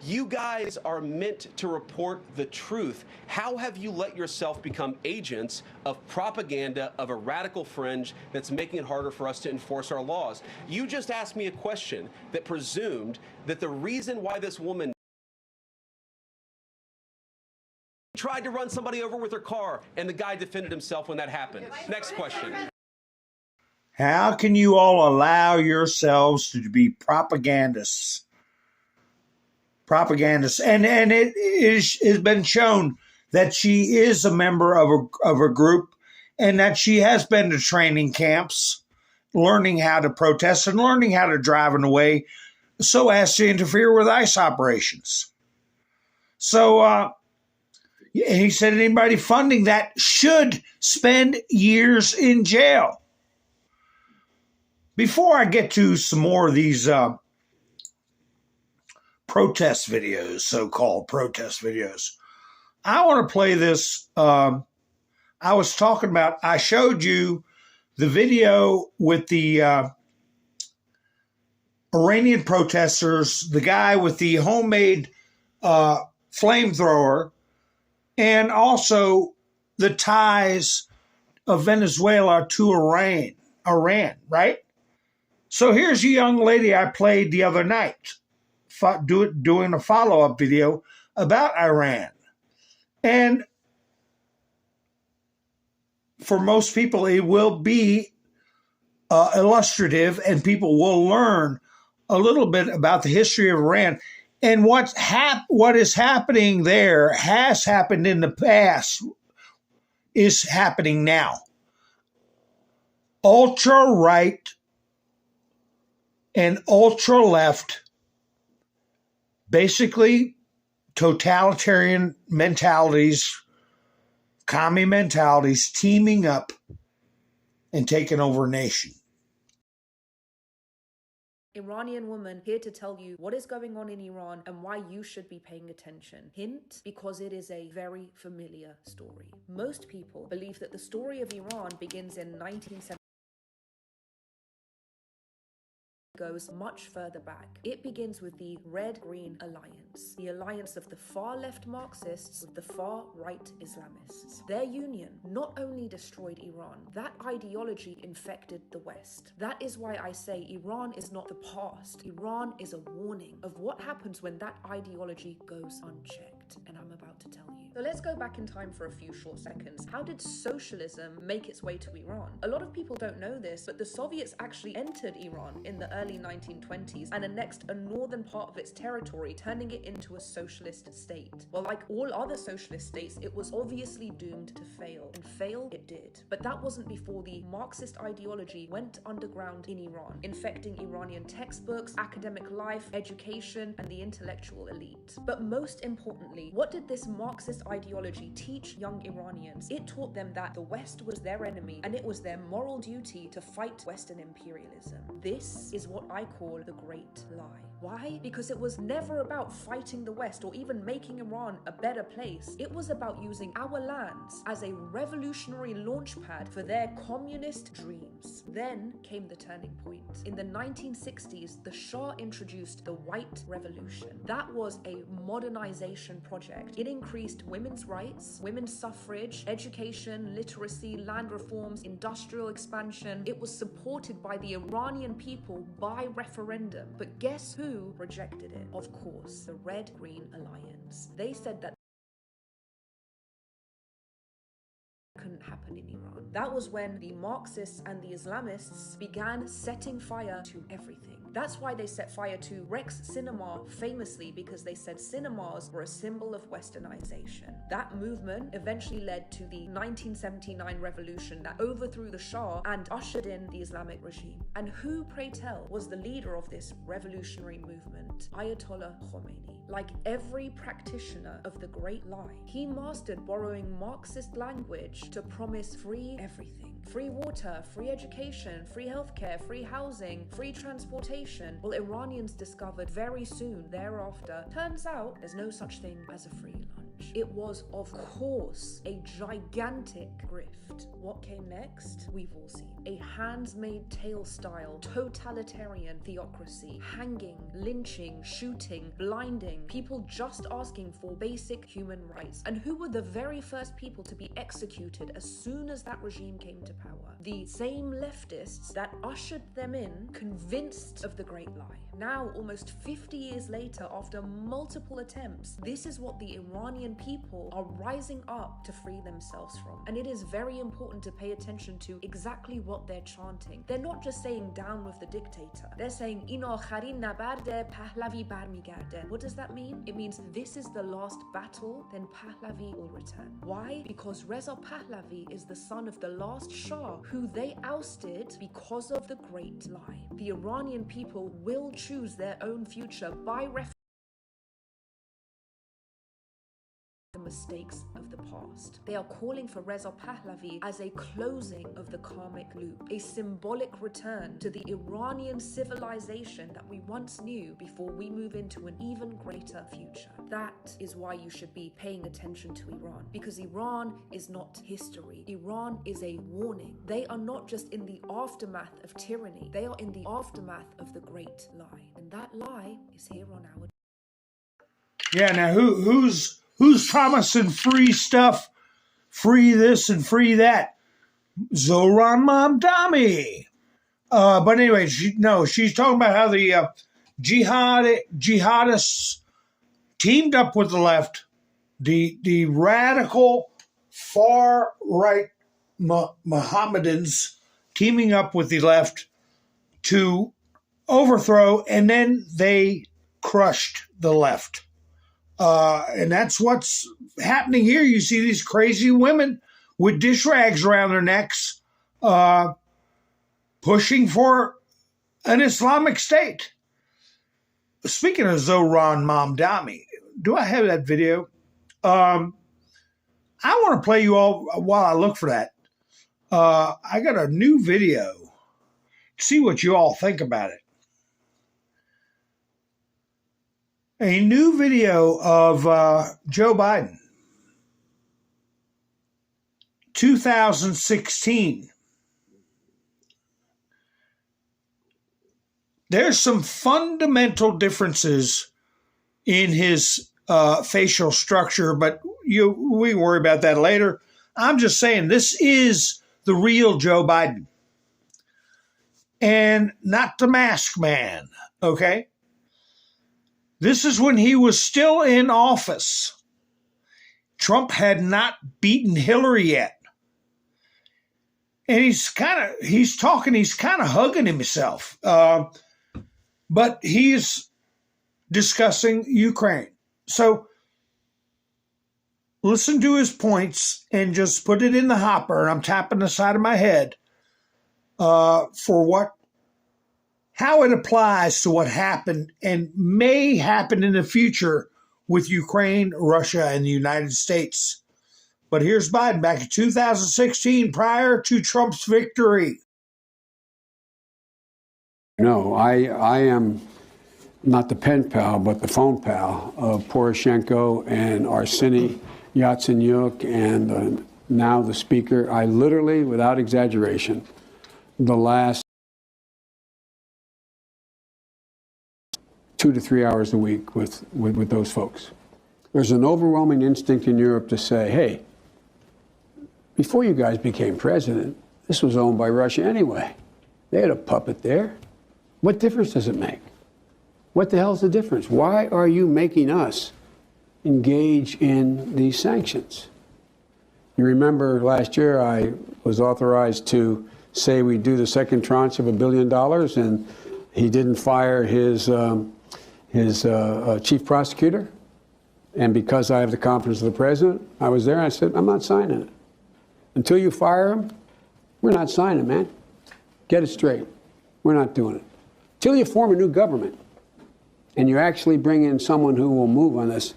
You guys are meant to report the truth. How have you let yourself become agents of propaganda of a radical fringe that's making it harder for us to enforce our laws? You just asked me a question that presumed that the reason why this woman tried to run somebody over with her car and the guy defended himself when that happened. Next question. How can you all allow yourselves to be propagandists? And it has been shown that she is a member of a group and that she has been to training camps, learning how to protest and learning how to drive in a way so as to interfere with ICE operations. So he said anybody funding that should spend years in jail. Before I get to some more of these protest videos, so-called protest videos, I want to play this. I showed you the video with the Iranian protesters, the guy with the homemade flamethrower, and also the ties of Venezuela to Iran, right? So here's a young lady I played the other night doing a follow-up video about Iran. And for most people, it will be illustrative and people will learn a little bit about the history of Iran. And what is happening there has happened in the past, is happening now. Ultra-right and ultra-left, basically totalitarian mentalities, commie mentalities, teaming up and taking over a nation. Iranian woman here to tell you what is going on in Iran and why you should be paying attention. Hint, because it is a very familiar story. Most people believe that the story of Iran begins in 1970. Goes much further back. It begins with the Red-Green Alliance, the alliance of the far-left Marxists with the far-right Islamists. Their union not only destroyed Iran, that ideology infected the West. That is why I say Iran is not the past. Iran is a warning of what happens when that ideology goes unchecked. fact, and I'm about to tell you. So let's go back in time for a few short seconds. How did socialism make its way to Iran? A lot of people don't know this, but the Soviets actually entered Iran in the early 1920s and annexed a northern part of its territory, turning it into a socialist state. Well, like all other socialist states, it was obviously doomed to fail, and fail it did. But that wasn't before the Marxist ideology went underground in Iran, infecting Iranian textbooks, academic life, education, and the intellectual elite. But most importantly, what did this Marxist ideology teach young Iranians? It taught them that the West was their enemy, and it was their moral duty to fight Western imperialism. This is what I call the Great Lie. Why? Because it was never about fighting the West or even making Iran a better place. It was about using our lands as a revolutionary launchpad for their communist dreams. Then came the turning point. In the 1960s, the Shah introduced the White Revolution. That was a modernization project. It increased women's rights, women's suffrage, education, literacy, land reforms, industrial expansion. It was supported by the Iranian people by referendum. But guess who rejected it? Of course, the Red-Green Alliance. They said that couldn't happen in Iran. That was when the Marxists and the Islamists began setting fire to everything. That's why they set fire to Rex Cinema famously, because they said cinemas were a symbol of westernization. That movement eventually led to the 1979 revolution that overthrew the Shah and ushered in the Islamic regime. And who, pray tell, was the leader of this revolutionary movement? Ayatollah Khomeini. Like every practitioner of the Great Lie, he mastered borrowing Marxist language to promise free everything. Free water, free education, free healthcare, free housing, free transportation. Well, Iranians discovered very soon thereafter, turns out there's no such thing as a free lunch. It was, of course, a gigantic grift. What came next? We've all seen. A hands-made tale style, totalitarian theocracy, hanging, lynching, shooting, blinding, people just asking for basic human rights. And who were the very first people to be executed as soon as that regime came to power? The same leftists that ushered them in, convinced of the Great Lie. Now, almost 50 years later, after multiple attempts, this is what the Iranian people are rising up to free themselves from. And it is very important to pay attention to exactly what they're chanting. They're not just saying down with the dictator. They're saying in akharin nabarde Pahlavi barmigarde. What does that mean? It means this is the last battle, then Pahlavi will return. Why? Because Reza Pahlavi is the son of the last Shah, who they ousted because of the Great Lie. The Iranian people will choose their own future by the mistakes of the past. They are calling for Reza Pahlavi as a closing of the karmic loop, a symbolic return to the Iranian civilization that we once knew before we move into an even greater future. That is why you should be paying attention to Iran, because Iran is not history. Iran is a warning. They are not just in the aftermath of tyranny, they are in the aftermath of the Great Lie. And that lie is here on our... Yeah, now who's promising free stuff, free this and free that? Zohran Mamdani. But anyway, she's talking about how the jihadists teamed up with the left, the radical far-right Mohammedans teaming up with the left to overthrow, and then they crushed the left. And that's what's happening here. You see these crazy women with dish rags around their necks pushing for an Islamic State. Speaking of Zohran Mamdani, do I have that video? I want to play you all while I look for that. I got a new video. See what you all think about it. A new video of Joe Biden, 2016. There's some fundamental differences in his facial structure, but we worry about that later. I'm just saying this is the real Joe Biden and not the mask man, okay? This is when he was still in office. Trump had not beaten Hillary yet. And he's kind of hugging himself. But he's discussing Ukraine. So listen to his points and just put it in the hopper. And I'm tapping the side of my head for how it applies to what happened and may happen in the future with Ukraine, Russia, and the United States. But here's Biden back in 2016, prior to Trump's victory. No, I am not the pen pal, but the phone pal of Poroshenko and Arseniy Yatsenyuk and now the speaker. I literally, without exaggeration, the last 2 to 3 hours a week with those folks. There's an overwhelming instinct in Europe to say, hey, before you guys became president, this was owned by Russia anyway. They had a puppet there. What difference does it make? What the hell's the difference? Why are you making us engage in these sanctions? You remember last year I was authorized to say we'd do the second tranche of $1 billion, and he didn't fire his chief prosecutor. And because I have the confidence of the president, I was there and I said, I'm not signing it. Until you fire him, we're not signing, man. Get it straight. We're not doing it. Till you form a new government and you actually bring in someone who will move on this,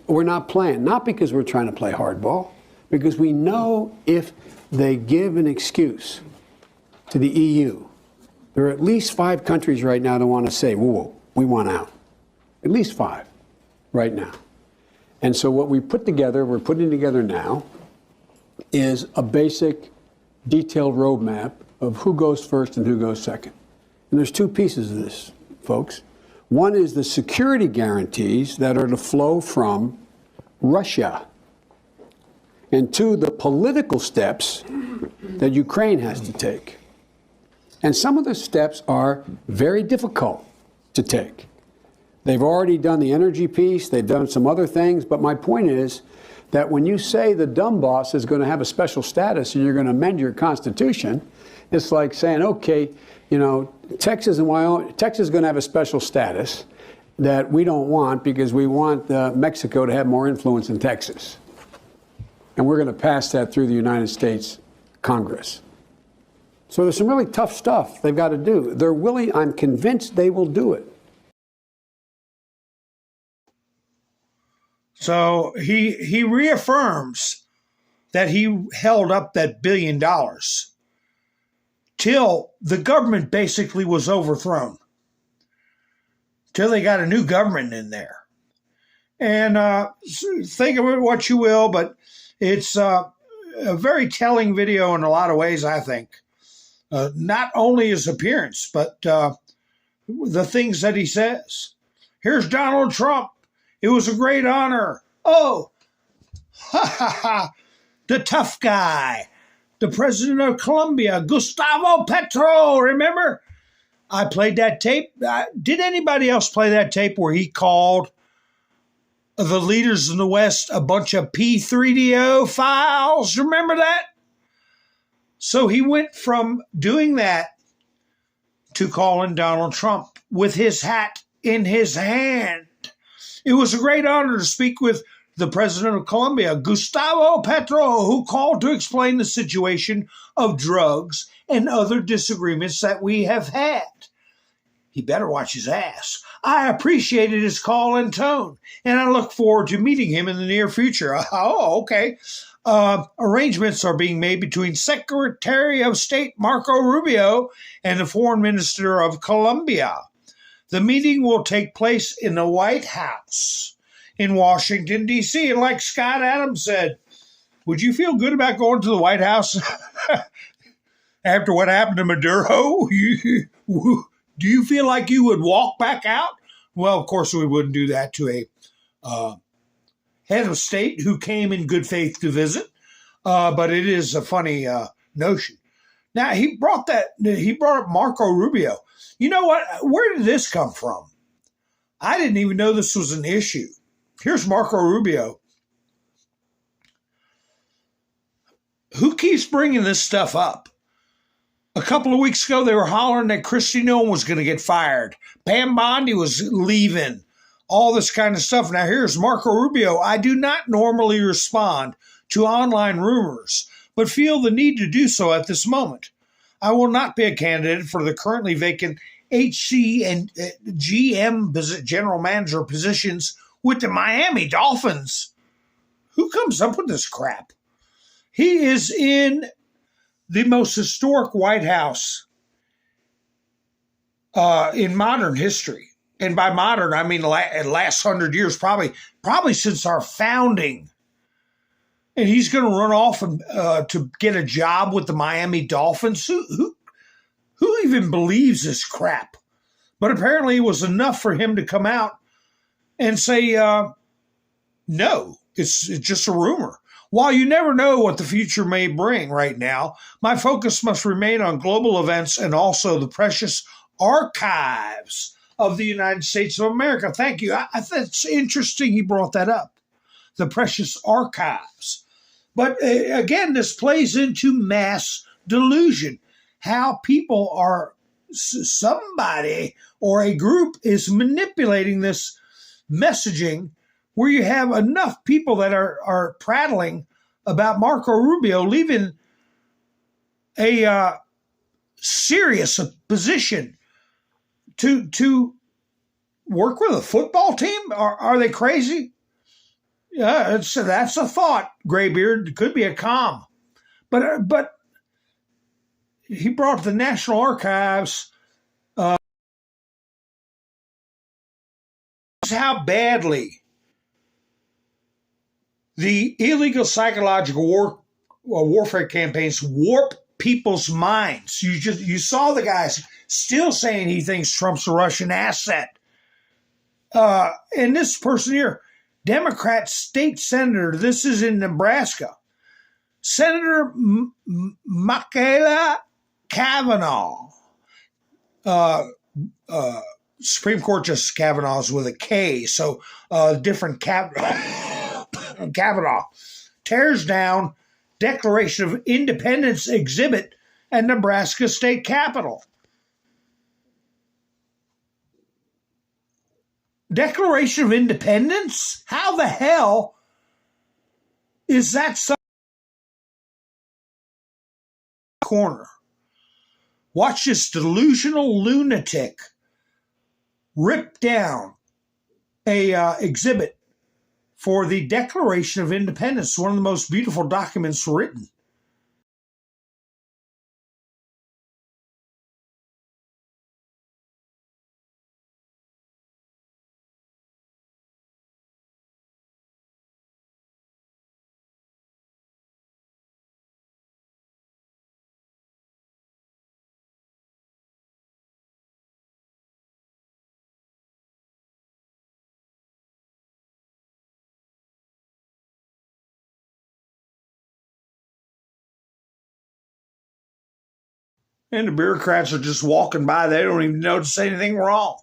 we're not playing. Not because we're trying to play hardball, because we know if they give an excuse to the EU, there are at least 5 countries right now that want to say, whoa, we want out. At least 5 right now. And so what we're putting together now, is a basic, detailed roadmap of who goes first and who goes second. And there's 2 pieces of this, folks. One is the security guarantees that are to flow from Russia. And 2, the political steps that Ukraine has to take. And some of the steps are very difficult to take. They've already done the energy piece, they've done some other things, but my point is that when you say the dumb boss is going to have a special status and you're going to amend your constitution, it's like saying, okay, you know, Texas and Wyoming, Texas is going to have a special status that we don't want because we want Mexico to have more influence in Texas. And we're going to pass that through the United States Congress. So there's some really tough stuff they've got to do. They're willing, I'm convinced they will do it. So he reaffirms that he held up that $1 billion till the government basically was overthrown, till they got a new government in there. And think of it what you will, but it's a very telling video in a lot of ways, I think. Not only his appearance, but the things that he says. Here's Donald Trump. It was a great honor. Oh, the tough guy, the president of Colombia, Gustavo Petro. Remember? I played that tape. Did anybody else play that tape where he called the leaders in the West a bunch of P3DO files? Remember that? So he went from doing that to calling Donald Trump with his hat in his hand. It was a great honor to speak with the president of Colombia, Gustavo Petro, who called to explain the situation of drugs and other disagreements that we have had. He better watch his ass. I appreciated his call and tone, and I look forward to meeting him in the near future. Oh, okay. Arrangements are being made between Secretary of State Marco Rubio and the Foreign Minister of Colombia. The meeting will take place in the White House in Washington, D.C. And like Scott Adams said, would you feel good about going to the White House after what happened to Maduro? Do you feel like you would walk back out? Well, of course, we wouldn't do that to a head of state who came in good faith to visit. But it is a funny notion. Now, he brought up Marco Rubio. You know what? Where did this come from? I didn't even know this was an issue. Here's Marco Rubio. who keeps bringing this stuff up? A couple of weeks ago, they were hollering that Kristi Noem was going to get fired. Pam Bondi was leaving. All this kind of stuff. Now, here's Marco Rubio. I do not normally respond to online rumors, but feel the need to do so at this moment. I will not be a candidate for the currently vacant HC and GM general manager positions with the Miami Dolphins. Who comes up with this crap? He is in the most historic White House in modern history. And by modern, I mean last 100 years, probably since our founding. And he's going to run off and, to get a job with the Miami Dolphins. Who even believes this crap? But apparently it was enough for him to come out and say, no, it's just a rumor. While you never know what the future may bring right now, my focus must remain on global events and also the precious archives of the United States of America. Thank you. I think it's interesting he brought that up, the precious archives. But again, this plays into mass delusion, how people are, somebody or a group is manipulating this messaging where you have enough people that are prattling about Marco Rubio leaving a serious position to work with a football team. Are they crazy? Yeah, that's a thought, Graybeard. It could be a calm. But he brought the National Archives. How badly the illegal psychological warfare campaigns warp people's minds. You saw the guys still saying he thinks Trump's a Russian asset. And this person here, Democrat state senator, this is in Nebraska, Senator Michaela Kavanaugh, Supreme Court Justice Kavanaugh is with a K, so different Kavanaugh, tears down Declaration of Independence exhibit at Nebraska State Capitol. Declaration of Independence? How the hell is that some corner? Watch this delusional lunatic rip down a exhibit for the Declaration of Independence, one of the most beautiful documents written. And the bureaucrats are just walking by. They don't even notice anything wrong.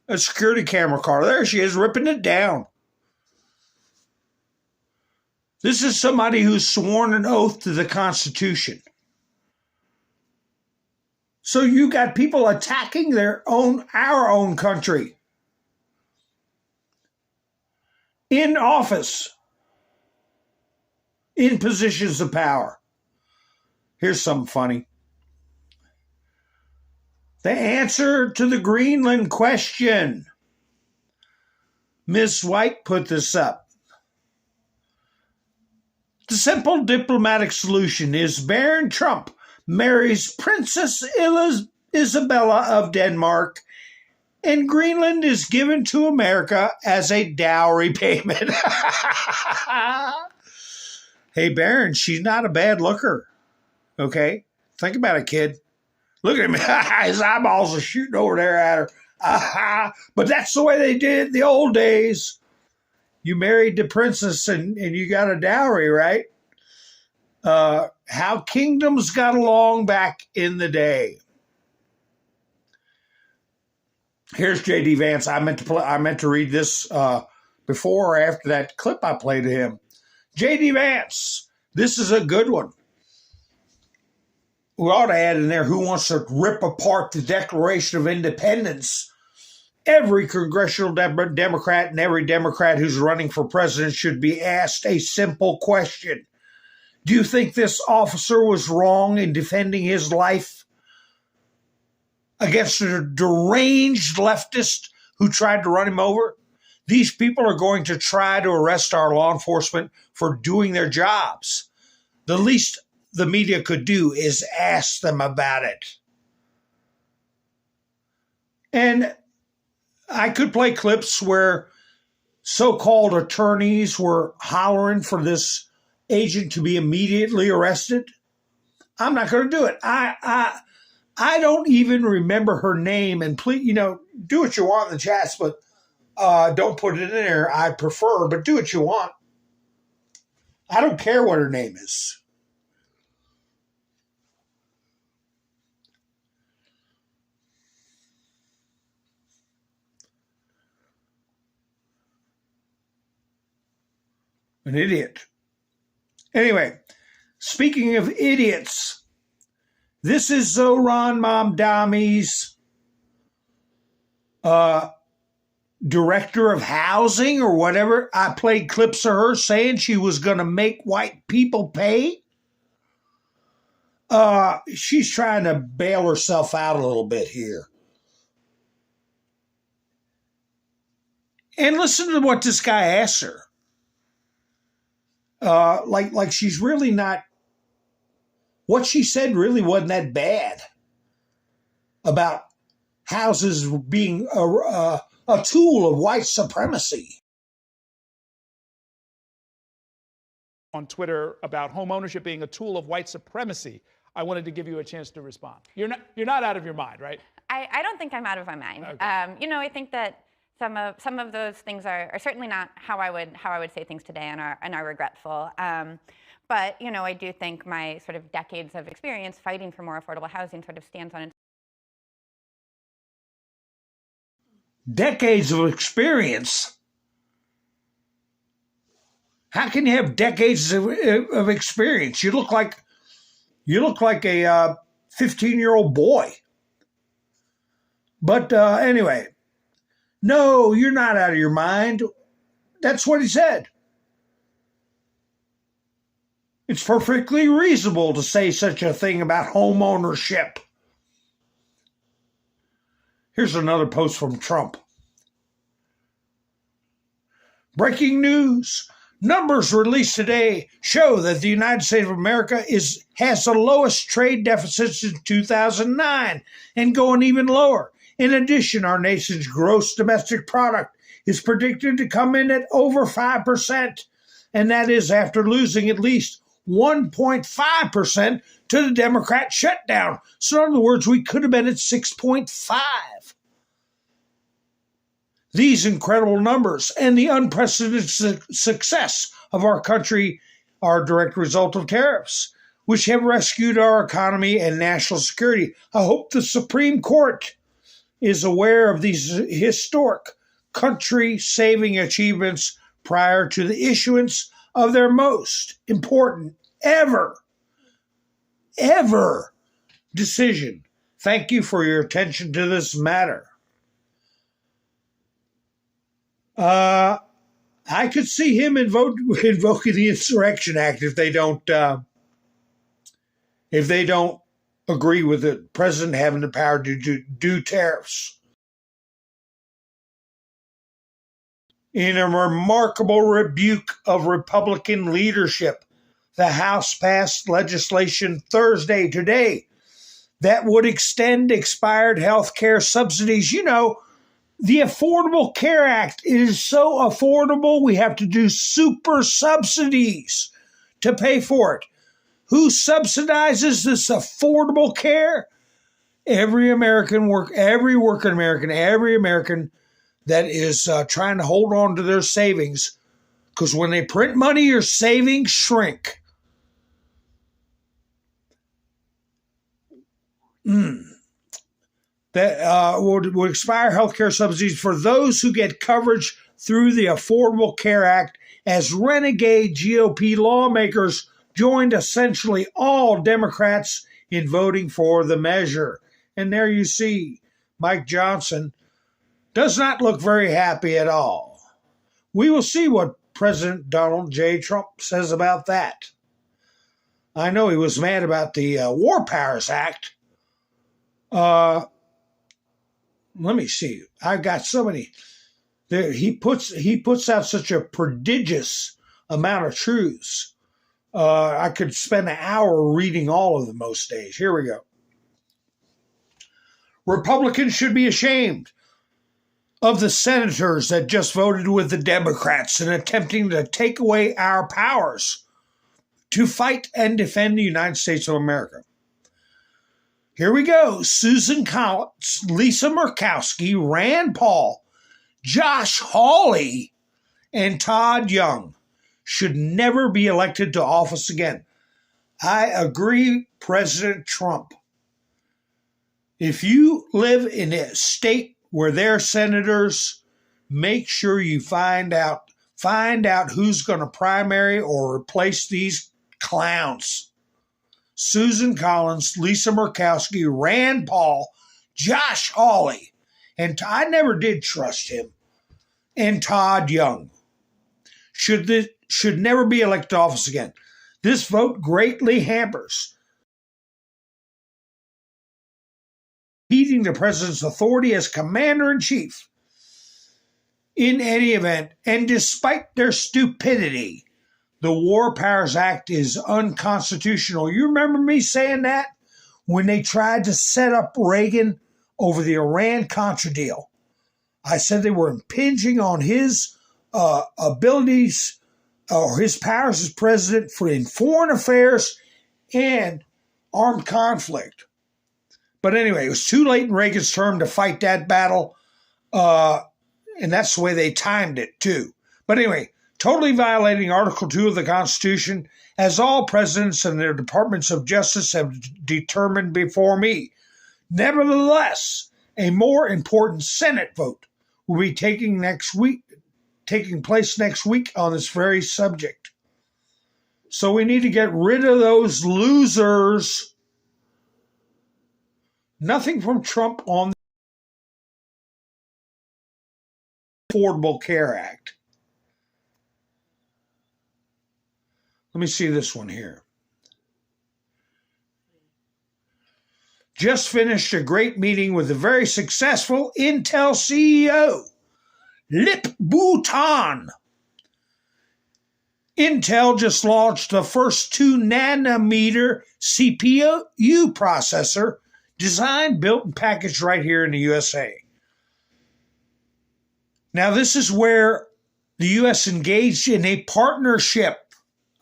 A security camera car. There she is, ripping it down. This is somebody who's sworn an oath to the Constitution. So you got people attacking our own country. In office. In positions of power. Here's something funny. The answer to the Greenland question. Ms. White put this up. The simple diplomatic solution is Baron Trump marries Princess Isabella of Denmark, and Greenland is given to America as a dowry payment. Hey, Baron, she's not a bad looker. Okay? Think about it, kid. Look at him. His eyeballs are shooting over there at her. But that's the way they did it in the old days. You married the princess and you got a dowry, right? How kingdoms got along back in the day. Here's J.D. Vance. I meant to read this before or after that clip I played of him. J.D. Vance. This is a good one. We ought to add in there, who wants to rip apart the Declaration of Independence? Every congressional Democrat and every Democrat who's running for president should be asked a simple question. Do you think this officer was wrong in defending his life against a deranged leftist who tried to run him over? These people are going to try to arrest our law enforcement for doing their jobs. The least the media could do is ask them about it. And I could play clips where so-called attorneys were hollering for this agent to be immediately arrested. I'm not going to do it. I don't even remember her name. And please, do what you want in the chats, but don't put it in there. I prefer, but do what you want. I don't care what her name is. An idiot. Anyway, speaking of idiots, this is Zohran Mamdani's director of housing or whatever. I played clips of her saying she was going to make white people pay. She's trying to bail herself out a little bit here. And listen to what this guy asks her. Like she's really not, what she said really wasn't that bad about houses being a tool of white supremacy. On Twitter about home ownership being a tool of white supremacy. I wanted to give you a chance to respond. You're not out of your mind, right? I don't think I'm out of my mind. Okay. I think that some of those things are certainly not how I would say things today and are regretful. But I do think my sort of decades of experience fighting for more affordable housing sort of stands on its. Decades of experience? How can you have decades of experience? You look like a 15-year-old boy. But anyway, no, you're not out of your mind. That's what he said. It's perfectly reasonable to say such a thing about home ownership. Here's another post from Trump. Breaking news. Numbers released today show that the United States of America has the lowest trade deficit since 2009 and going even lower. In addition, our nation's gross domestic product is predicted to come in at over 5%, and that is after losing at least 1.5% to the Democrat shutdown. So in other words, we could have been at 6.5. These incredible numbers and the unprecedented success of our country are a direct result of tariffs, which have rescued our economy and national security. I hope the Supreme Court is aware of these historic country-saving achievements prior to the issuance of their most important ever decision. Thank you for your attention to this matter. I could see him invoking the Insurrection Act if they don't agree with the president having the power to do tariffs. In a remarkable rebuke of Republican leadership, the House passed legislation Thursday today that would extend expired health care subsidies. The Affordable Care Act is so affordable, we have to do super subsidies to pay for it. Who subsidizes this affordable care? Every American, every American that is trying to hold on to their savings, because when they print money, your savings shrink. That would expire health care subsidies for those who get coverage through the Affordable Care Act, as renegade GOP lawmakers joined essentially all Democrats in voting for the measure. And there you see Mike Johnson does not look very happy at all. We will see what President Donald J. Trump says about that. I know he was mad about the War Powers Act. Let me see. I've got so many. There, he puts out such a prodigious amount of truths. I could spend an hour reading all of them most days. Here we go. Republicans should be ashamed of the senators that just voted with the Democrats in attempting to take away our powers to fight and defend the United States of America. Here we go. Susan Collins, Lisa Murkowski, Rand Paul, Josh Hawley, and Todd Young should never be elected to office again. I agree, President Trump. If you live in a state where there are senators, make sure you find out who's going to primary or replace these clowns. Susan Collins, Lisa Murkowski, Rand Paul, Josh Hawley, and I never did trust him, and Todd Young should never be elected to office again. This vote greatly hampers heeding the president's authority as commander-in-chief. In any event, and despite their stupidity, the War Powers Act is unconstitutional. You remember me saying that when they tried to set up Reagan over the Iran-Contra deal? I said they were impinging on his abilities or his powers as president in foreign affairs and armed conflict. But anyway, it was too late in Reagan's term to fight that battle, and that's the way they timed it, too. But anyway, totally violating Article 2 of the Constitution, as all presidents and their departments of justice have determined before me. Nevertheless, a more important Senate vote will be taking place next week on this very subject. So we need to get rid of those losers. Nothing from Trump on the Affordable Care Act. Let me see this one here. Just finished a great meeting with a very successful Intel CEO, Lip Bhutan. Intel just launched the first 2-nanometer CPU processor designed, built, and packaged right here in the USA. Now, this is where the U.S. engaged in a partnership,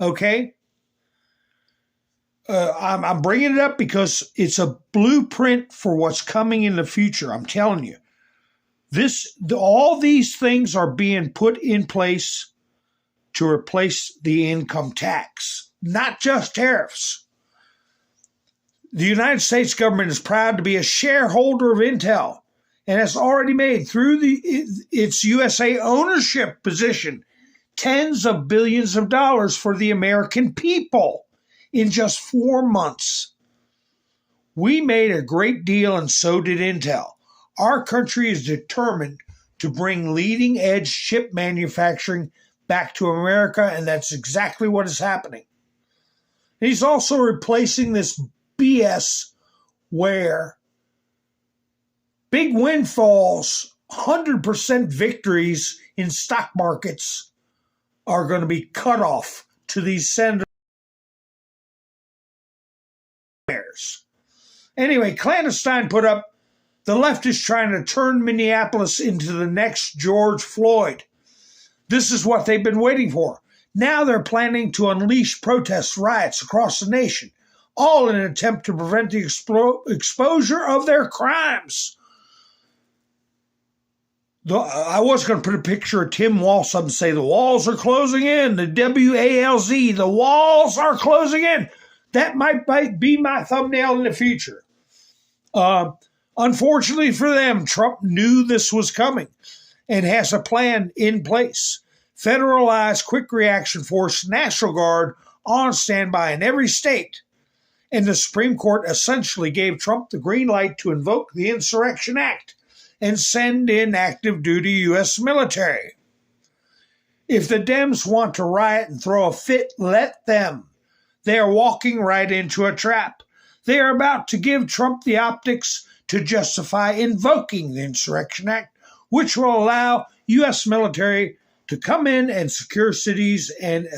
okay? I'm bringing it up because it's a blueprint for what's coming in the future. I'm telling you. All these things are being put in place to replace the income tax, not just tariffs. The United States government is proud to be a shareholder of Intel and has already made, through its USA ownership position, tens of billions of dollars for the American people in just 4 months. We made a great deal, and so did Intel. Our country is determined to bring leading-edge chip manufacturing back to America, and that's exactly what is happening. He's also replacing this BS where big windfalls, 100% victories in stock markets are going to be cut off to these senators. Anyway, Clandestine put up, the left is trying to turn Minneapolis into the next George Floyd. This is what they've been waiting for. Now they're planning to unleash protest riots across the nation, all in an attempt to prevent the exposure of their crimes. I was going to put a picture of Tim Walz up and say, the walls are closing in, the WALZ, the walls are closing in. That might be my thumbnail in the future. Unfortunately for them, Trump knew this was coming and has a plan in place. Federalized Quick Reaction Force, National Guard, on standby in every state. And the Supreme Court essentially gave Trump the green light to invoke the Insurrection Act and send in active duty U.S. military. If the Dems want to riot and throw a fit, let them. They are walking right into a trap. They are about to give Trump the optics to justify invoking the Insurrection Act, which will allow U.S. military to come in and secure cities, and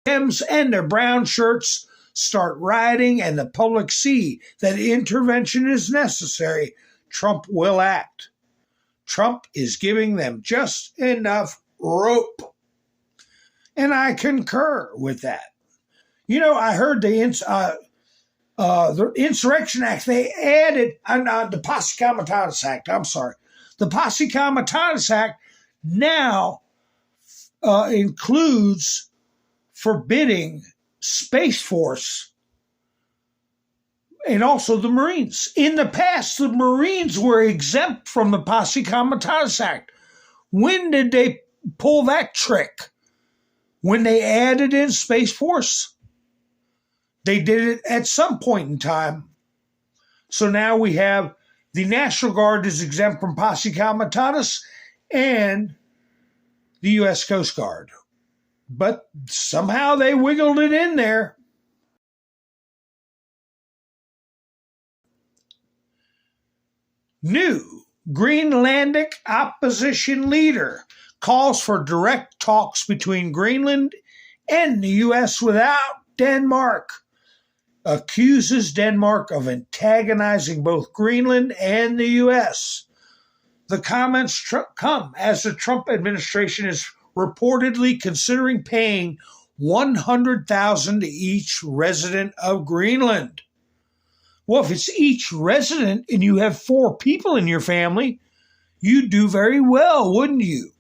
Dems and their brown shirts start rioting and the public see that intervention is necessary. Trump will act. Trump is giving them just enough rope. And I concur with that. You know, I heard the Insurrection Act, they added, the Posse Comitatus Act, I'm sorry. The Posse Comitatus Act now includes forbidding Space Force and also the Marines. In the past, the Marines were exempt from the Posse Comitatus Act. When did they pull that trick? When they added in Space Force. They did it at some point in time. So now we have the National Guard is exempt from Posse Comitatus and the U.S. Coast Guard. But somehow they wiggled it in there. New Greenlandic opposition leader calls for direct talks between Greenland and the U.S. without Denmark. Accuses Denmark of antagonizing both Greenland and the U.S. The comments come as the Trump administration is reportedly considering paying $100,000 to each resident of Greenland. Well, if it's each resident and you have 4 people in your family, you'd do very well, wouldn't you?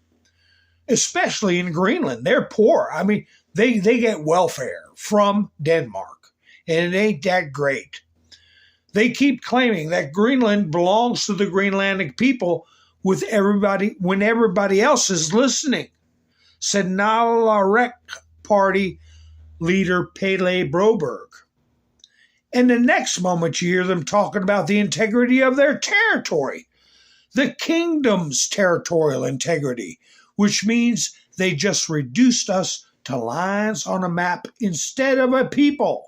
Especially in Greenland. They're poor. I mean, they get welfare from Denmark, and it ain't that great. They keep claiming that Greenland belongs to the Greenlandic people with everybody when everybody else is listening, said Nalarek Party leader Pele Broberg. And the next moment you hear them talking about the integrity of their territory, the kingdom's territorial integrity, which means they just reduced us to lines on a map instead of a people.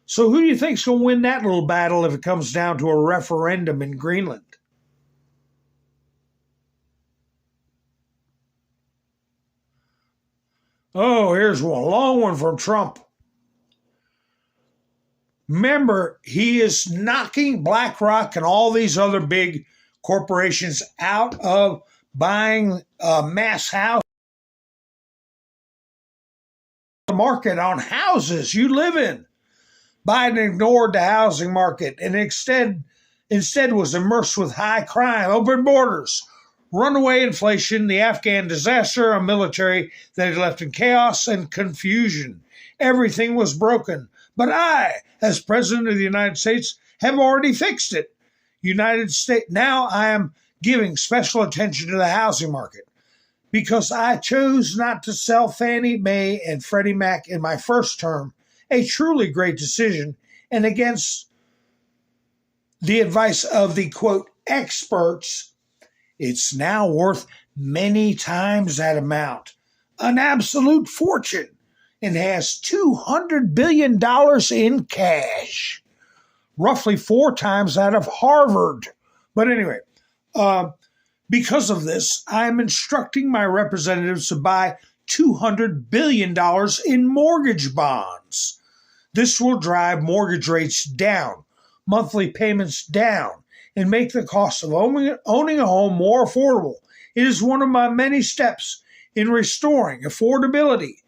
So who do you think's going to win that little battle if it comes down to a referendum in Greenland? Oh, here's one, a long one from Trump. Remember, he is knocking BlackRock and all these other big corporations out of buying mass house market on houses you live in. Biden ignored the housing market and instead was immersed with high crime, open borders, runaway inflation, the Afghan disaster, a military that had left in chaos and confusion. Everything was broken. But I, as President of the United States, have already fixed it. Now I am giving special attention to the housing market because I chose not to sell Fannie Mae and Freddie Mac in my first term, a truly great decision, and against the advice of the, quote, experts, it's now worth many times that amount, an absolute fortune, and has $200 billion in cash, roughly 4 times that of Harvard. But anyway, because of this, I'm instructing my representatives to buy $200 billion in mortgage bonds. This will drive mortgage rates down, monthly payments down, and make the cost of owning a home more affordable. It is one of my many steps in restoring affordability,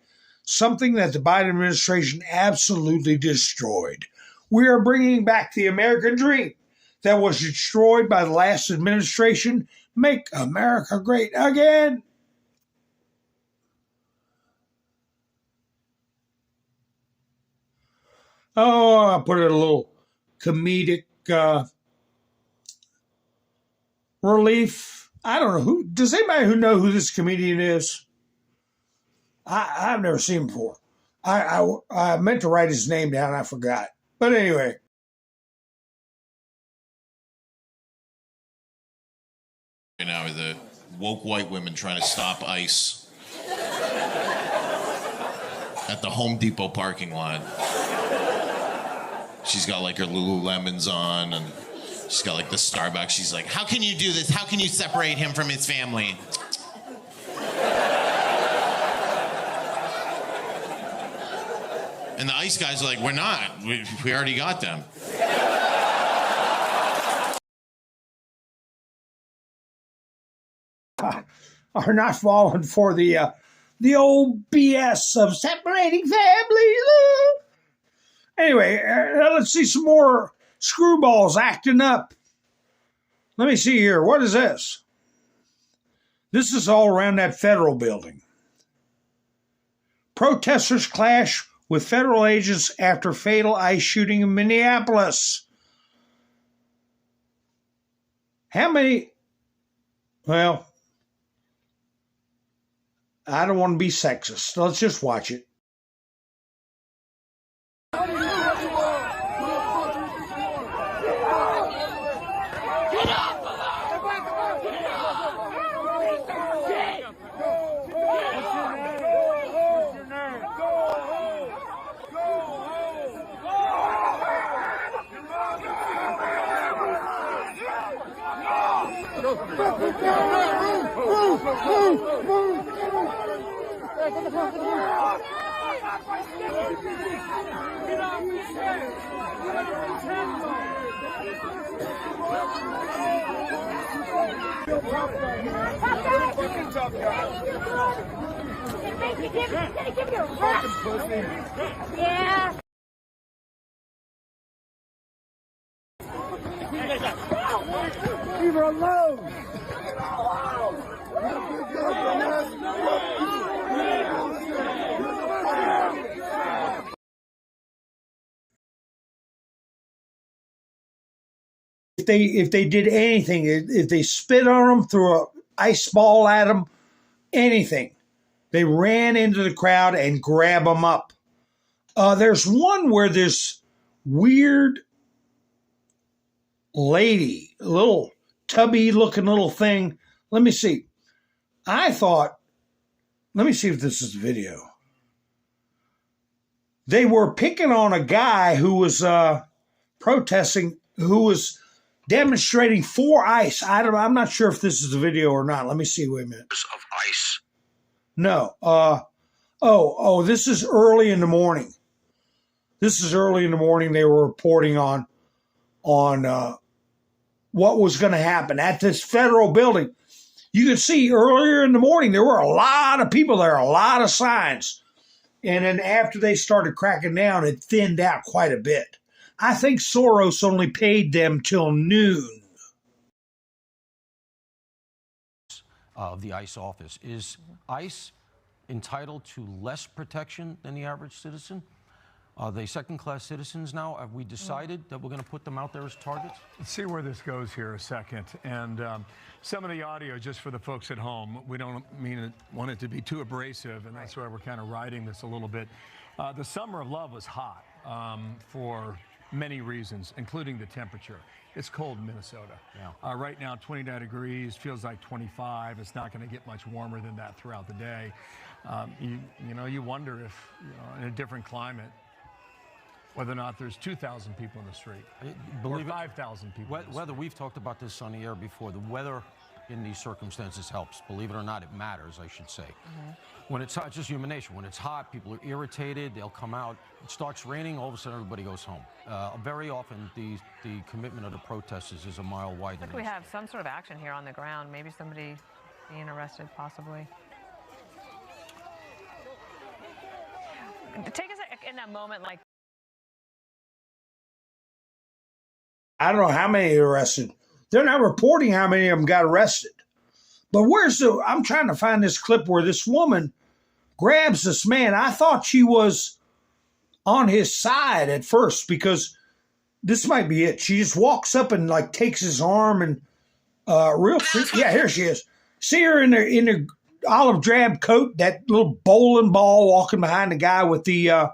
something that the Biden administration absolutely destroyed. We are bringing back the American dream that was destroyed by the last administration. Make America great again. Oh, I put it a little comedic relief. I don't know does anybody who know who this comedian is? I've never seen him before. I meant to write his name down. I forgot. But anyway. Right now, the woke white women trying to stop ICE at the Home Depot parking lot. She's got like her Lululemons on, and she's got like the Starbucks. She's like, how can you do this? How can you separate him from his family? And the ICE guys are like, we're not. We already got them. Are not falling for the old BS of separating families. Anyway, let's see some more screwballs acting up. Let me see here. What is this? This is all around that federal building. Protesters clash with federal agents after fatal ICE shooting in Minneapolis. How many? Well, I don't want to be sexist. Let's just watch it. Yeah. Leave her alone. If they did anything, if they spit on them, threw an ice ball at them, anything, they ran into the crowd and grab them up. There's one where this weird lady, a little tubby looking little thing. Let me see. Let me see if this is the video. They were picking on a guy who was protesting, who was demonstrating for ICE. I'm not sure if this is the video or not. Let me see. Wait a minute. Of ICE. No. This is early in the morning. This is early in the morning. They were reporting on what was going to happen at this federal building. You could see earlier in the morning, there were a lot of people there, a lot of signs. And then after they started cracking down, it thinned out quite a bit. I think Soros only paid them till noon. Of the ICE office. Is ICE entitled to less protection than the average citizen? Are they second-class citizens now? Have we decided that we're going to put them out there as targets? Let's see where this goes here a second. And some of the audio, just for the folks at home, we don't want it to be too abrasive, and that's why we're kind of riding this a little bit. The summer of love was hot for many reasons, including the temperature. It's cold in Minnesota. Yeah. Right now, 29 degrees, feels like 25. It's not going to get much warmer than that throughout the day. You wonder if, in a different climate, whether or not there's 2,000 people in the street, or 5,000 people. Weather, we've talked about this on the air before. The weather in these circumstances helps. Believe it or not, it matters, I should say. When it's hot, it's just human nature. When it's hot, people are irritated, they'll come out. It starts raining, all of a sudden everybody goes home. Very often, the commitment of the protesters is a mile wide. I think we have some sort of action here on the ground. Maybe somebody being arrested, possibly. Take us in that moment, like. I don't know how many arrested. They're not reporting how many of them got arrested. But I'm trying to find this clip where this woman grabs this man. I thought she was on his side at first, because this might be it. She just walks up and like takes his arm and yeah, here she is. See her in the olive drab coat, that little bowling ball walking behind the guy with the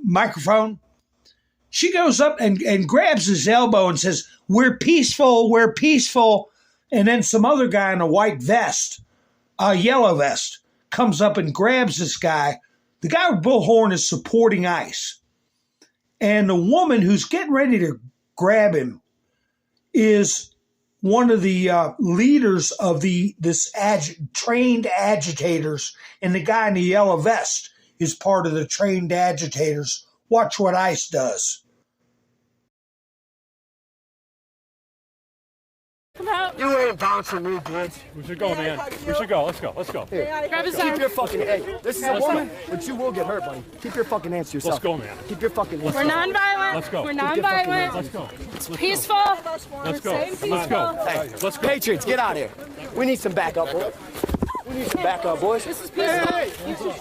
microphone. She goes up and grabs his elbow and says, "We're peaceful, we're peaceful." And then some other guy in a white vest, a yellow vest, comes up and grabs this guy. The guy with bullhorn is supporting ICE. And the woman who's getting ready to grab him is one of the leaders of trained agitators, and the guy in the yellow vest is part of the trained agitators. Watch what ICE does. You ain't bouncing me, bitch. We should go, man. We should go. Let's go. Let's go. Grab his arm. Keep your fucking hey. This is a woman, but you will get hurt, buddy. Keep your fucking hands to yourself. Let's go, man. Keep your fucking hands. We're nonviolent. Let's go. We're nonviolent. Let's go. It's peaceful. Let's go. Peaceful. Let's go. Hey, let's go. Patriots, get out of here. We need some backup, boys. We need some backup, boys. This is peaceful.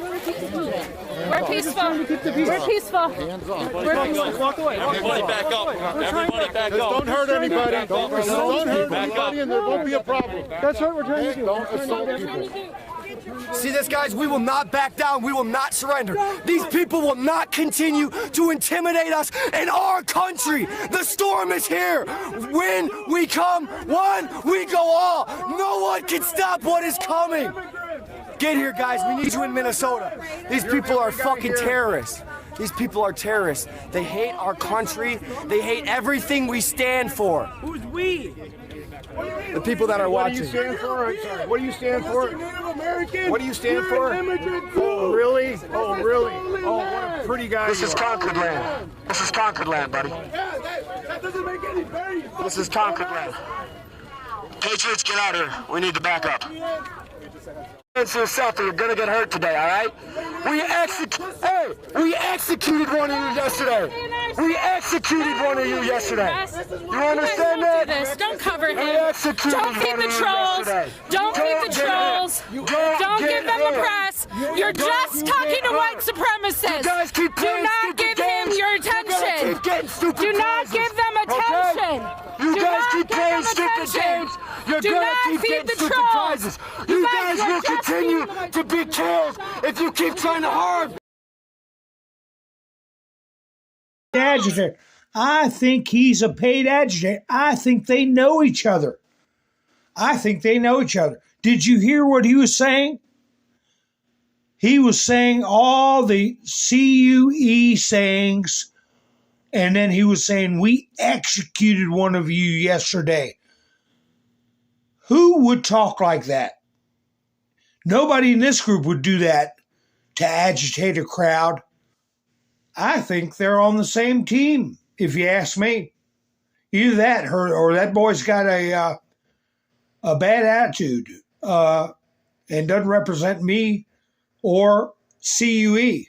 We're peaceful. We're peaceful. We're peaceful. Walk away. Everybody back up. Everybody back up. Don't hurt anybody. Don't hurt anybody, and there won't be a problem. That's what we're trying to do. Don't assault people. See this, guys? We will not back down. We will not surrender. These people will not continue to intimidate us in our country. The storm is here. When we come one, we go all. No one can stop what is coming. Get here, guys. We need you in Minnesota. These people are fucking terrorists. These people are terrorists. They hate our country. They hate everything we stand for. Who's we? The people that are watching. What do you stand for? I'm sorry. What do you stand for? Native American. What do you stand for? Oh, really? Oh, really? Oh, what a pretty guy. This is conquered land. This is conquered land, buddy. Yeah, that doesn't make any sense. This is conquered land. Patriots, get out here. We need to back up. Answer yourself or you're gonna get hurt today, all right? We executed one of you yesterday. We executed one of you yesterday. You understand that? Don't cover him. Don't feed the trolls. Don't feed the trolls. Don't give them the press. You're just talking to white supremacists. Do not give him your attention. Do not give them attention. You guys keep playing stupid games. You're gonna keep getting stupid prizes. You guys will continue to be killed if you keep trying to harm. Agitator. I think he's a paid agitator. I think they know each other. Did you hear what he was saying? He was saying all the CUE sayings, and then he was saying, "We executed one of you yesterday." Who would talk like that? Nobody in this group would do that to agitate a crowd. I think they're on the same team, if you ask me. Either that or that boy's got a bad attitude and doesn't represent me or CUE.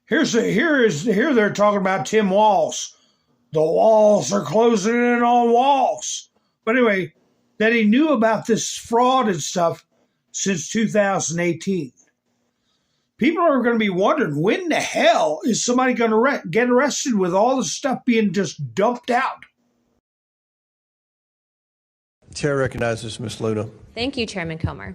Here they're talking about Tim Walz. The walls are closing in on Walz. But anyway, that he knew about this fraud and stuff since 2018. People are going to be wondering, when the hell is somebody going to get arrested with all the stuff being just dumped out? Chair recognizes Ms. Luna. Thank you, Chairman Comer.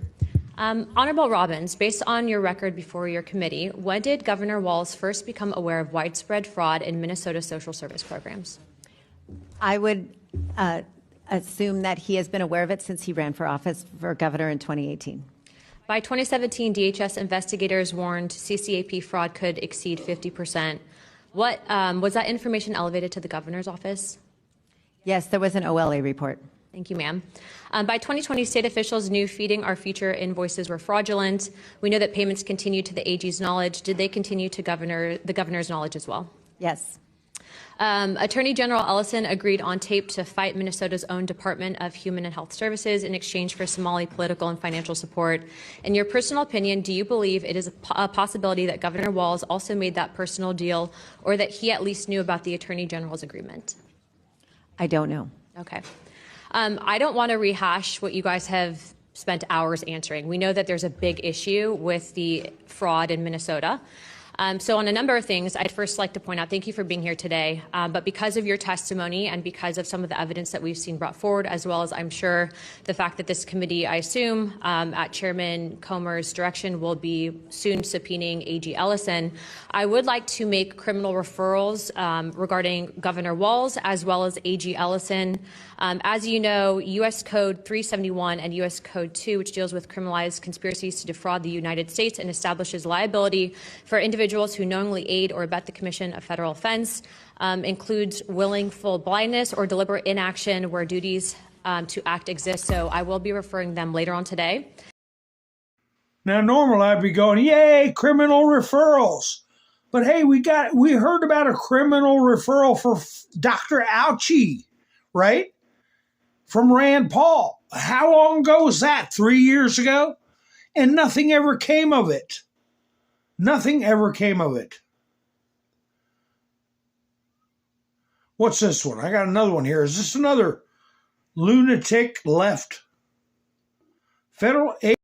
Honorable Robbins, based on your record before your committee, when did Governor Walz first become aware of widespread fraud in Minnesota social service programs? I would assume that he has been aware of it since he ran for office for governor in 2018. By 2017, DHS investigators warned CCAP fraud could exceed 50%. What was that information elevated to the governor's office? Yes, there was an OLA report. Thank you, ma'am. By 2020, state officials knew Feeding Our Future invoices were fraudulent. We know that payments continued to the AG's knowledge. Did they continue to the governor's knowledge as well? Yes. Attorney General Ellison agreed on tape to fight Minnesota's own Department of Human and Health Services in exchange for Somali political and financial support. In your personal opinion, do you believe it is a possibility that Governor Walz also made that personal deal, or that he at least knew about the Attorney General's agreement? I don't know. Okay. I don't want to rehash what you guys have spent hours answering. We know that there's a big issue with the fraud in Minnesota. So on a number of things, I'd first like to point out, thank you for being here today, but because of your testimony and because of some of the evidence that we've seen brought forward, as well as I'm sure the fact that this committee, I assume, at Chairman Comer's direction, will be soon subpoenaing AG Ellison, I would like to make criminal referrals regarding Governor Walz as well as AG Ellison. As you know, U.S. Code 371 and U.S. Code 2, which deals with criminalized conspiracies to defraud the United States and establishes liability for individuals who knowingly aid or abet the commission of federal offense, includes willful blindness or deliberate inaction where duties to act exist. So I will be referring them later on today. Now, normally I'd be going, yay, criminal referrals. But hey, we heard about a criminal referral for Dr. Fauci, right? From Rand Paul. How long ago was that? 3 years ago? And nothing ever came of it. Nothing ever came of it. What's this one? I got another one here. Is this another lunatic left? Federal aid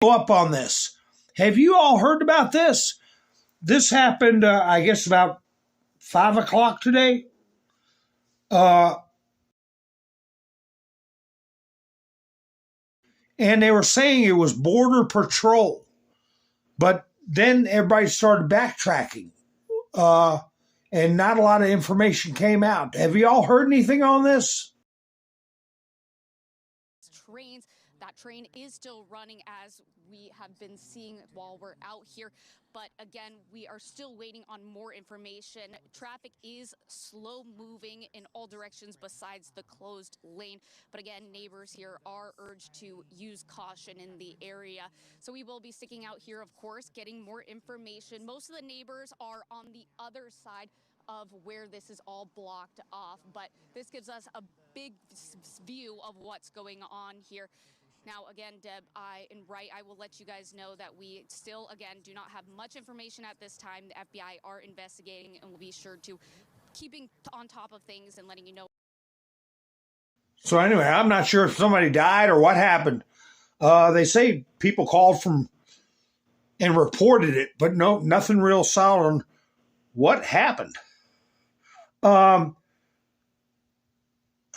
go up on this. Have you all heard about this? This happened, I guess, about 5 o'clock today. And they were saying it was Border Patrol. But then everybody started backtracking. And not a lot of information came out. Have you all heard anything on this? Trains. That train is still running as we have been seeing while we're out here. But again, we are still waiting on more information. Traffic is slow moving in all directions besides the closed lane. But again, neighbors here are urged to use caution in the area. So we will be sticking out here, of course, getting more information. Most of the neighbors are on the other side of where this is all blocked off. But this gives us a big view of what's going on here. Now, again, Deb, I will let you guys know that we still, again, do not have much information at this time. The FBI are investigating and will be sure to keeping on top of things and letting you know. So anyway, I'm not sure if somebody died or what happened. They say people called from and reported it, but no, nothing real solid on what happened.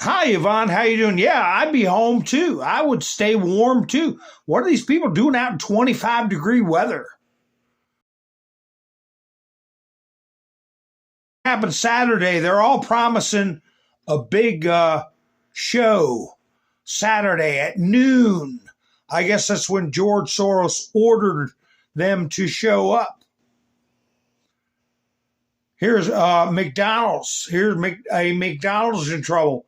Hi, Yvonne. How you doing? Yeah, I'd be home too. I would stay warm too. What are these people doing out in 25-degree weather? Happened Saturday. They're all promising a big show Saturday at noon. I guess that's when George Soros ordered them to show up. Here's McDonald's. Here's a McDonald's in trouble.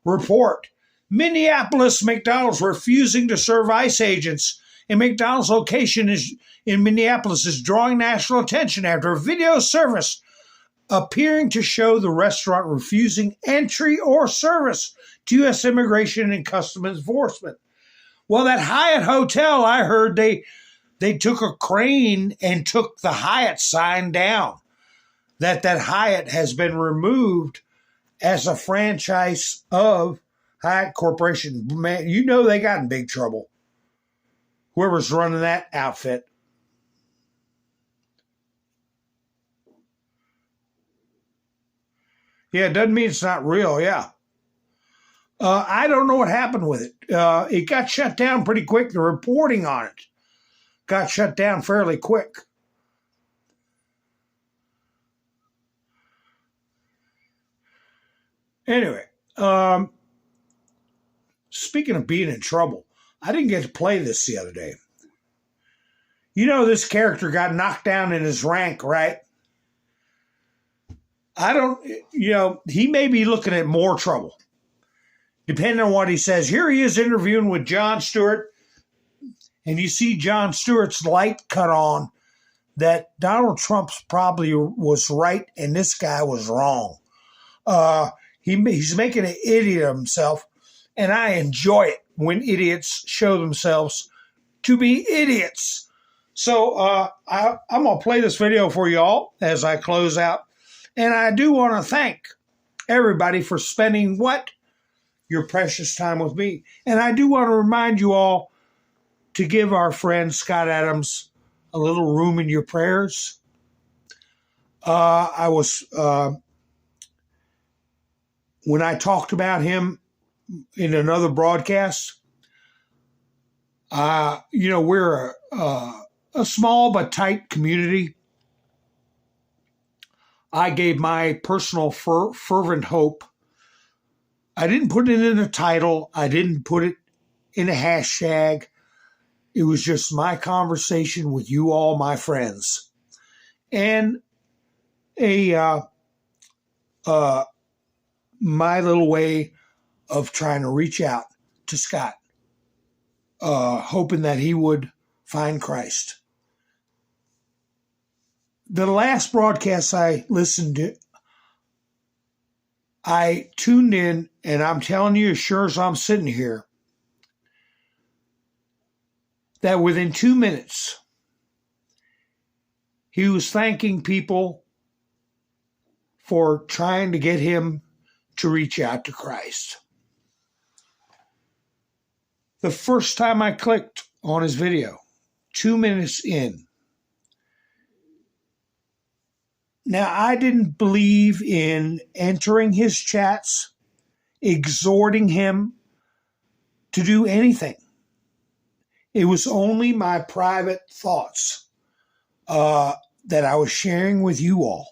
Report. Minneapolis McDonald's refusing to serve ICE agents. A McDonald's location in Minneapolis is drawing national attention after a video service appearing to show the restaurant refusing entry or service to U.S. Immigration and Customs Enforcement. Well, that Hyatt Hotel, I heard they took a crane and took the Hyatt sign down. That Hyatt has been removed as a franchise of Hyatt Corporation. Man, you know they got in big trouble. Whoever's running that outfit. Yeah, it doesn't mean it's not real, yeah. I don't know what happened with it. It got shut down pretty quick. The reporting on it got shut down fairly quick. Anyway, speaking of being in trouble, I didn't get to play this the other day. You know, this character got knocked down in his rank, right? He may be looking at more trouble, depending on what he says. Here he is interviewing with Jon Stewart, and you see Jon Stewart's light cut on that Donald Trump probably was right and this guy was wrong. He's making an idiot of himself, and I enjoy it when idiots show themselves to be idiots. So I'm going to play this video for you all as I close out. And I do want to thank everybody for spending your precious time with me. And I do want to remind you all to give our friend Scott Adams a little room in your prayers. I was, when I talked about him in another broadcast, we're a small but tight community. I gave my personal fervent hope. I didn't put it in a title. I didn't put it in a hashtag. It was just my conversation with you all, my friends. And my little way of trying to reach out to Scott, hoping that he would find Christ. The last broadcast I listened to, I tuned in, and I'm telling you, as sure as I'm sitting here, that within 2 minutes, he was thanking people for trying to get him to reach out to Christ. The first time I clicked on his video, 2 minutes in. Now, I didn't believe in entering his chats, exhorting him to do anything. It was only my private thoughts that I was sharing with you all.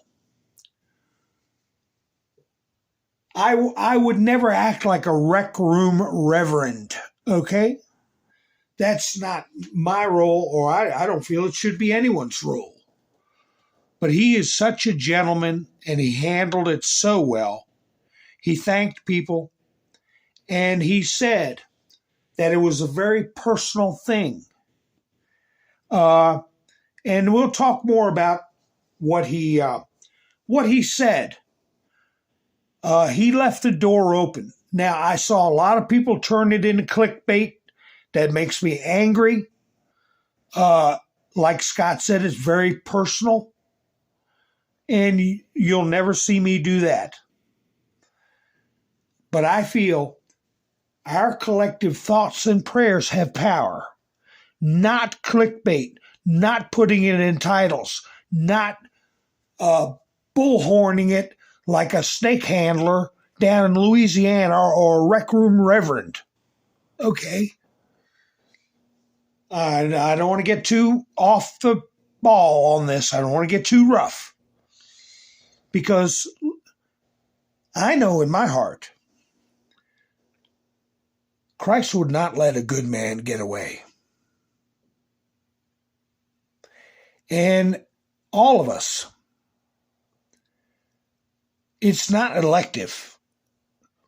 I would never act like a rec room reverend, okay? That's not my role, or I don't feel it should be anyone's role. But he is such a gentleman, and he handled it so well. He thanked people, and he said that it was a very personal thing. And we'll talk more about what he said. He left the door open. Now, I saw a lot of people turn it into clickbait. That makes me angry. Like Scott said, it's very personal. And you'll never see me do that. But I feel our collective thoughts and prayers have power. Not clickbait, not putting it in titles, not bullhorning it like a snake handler down in Louisiana or a rec room reverend. Okay. I don't want to get too off the ball on this. I don't want to get too rough. Because I know in my heart, Christ would not let a good man get away. And all of us, it's not elective.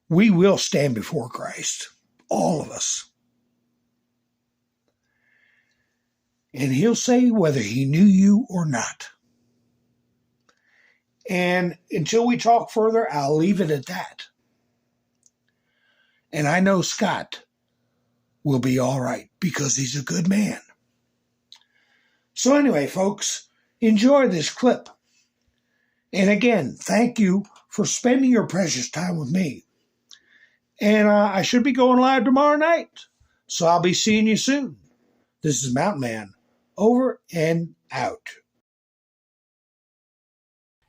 We will stand before Christ, all of us. And he'll say whether he knew you or not. And until we talk further, I'll leave it at that. And I know Scott will be all right because he's a good man. So anyway, folks, enjoy this clip. And again, thank you for spending your precious time with me. And I should be going live tomorrow night. So I'll be seeing you soon. This is Mountain Man, over and out.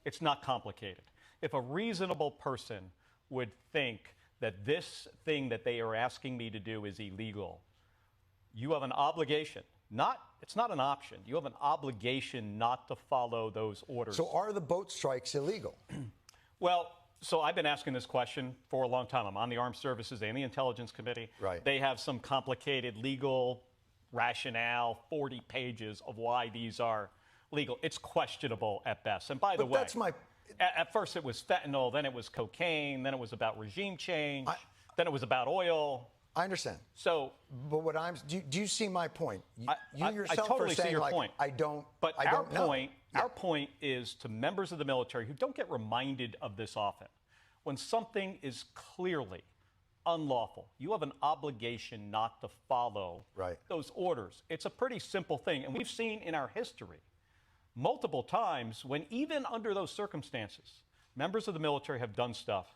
It's not complicated. If a reasonable person would think that this thing that they are asking me to do is illegal, you have an obligation. It's not an option. You have an obligation not to follow those orders. So are the boat strikes illegal? Well, so I've been asking this question for a long time. I'm on the Armed Services and the Intelligence Committee. Right. They have some complicated legal rationale, 40 pages of why these are legal. It's questionable at best. And by the way, at first it was fentanyl, then it was cocaine, then it was about regime change, then it was about oil. I understand. So, but do you see my point? You yourself I totally are saying, see your like, point. I don't. But I our don't know. point, our point is to members of the military who don't get reminded of this often. When something is clearly unlawful, you have an obligation not to follow those orders. It's a pretty simple thing, and we've seen in our history multiple times when even under those circumstances, members of the military have done stuff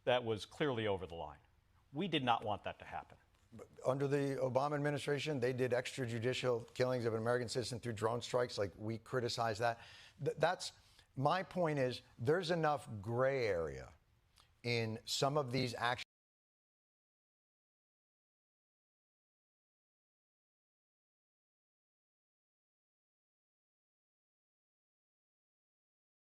that was clearly over the line. We did not want that to happen. Under the Obama administration, they did extrajudicial killings of an American citizen through drone strikes. Like, we criticize that. That's my point is there's enough gray area in some of these actions.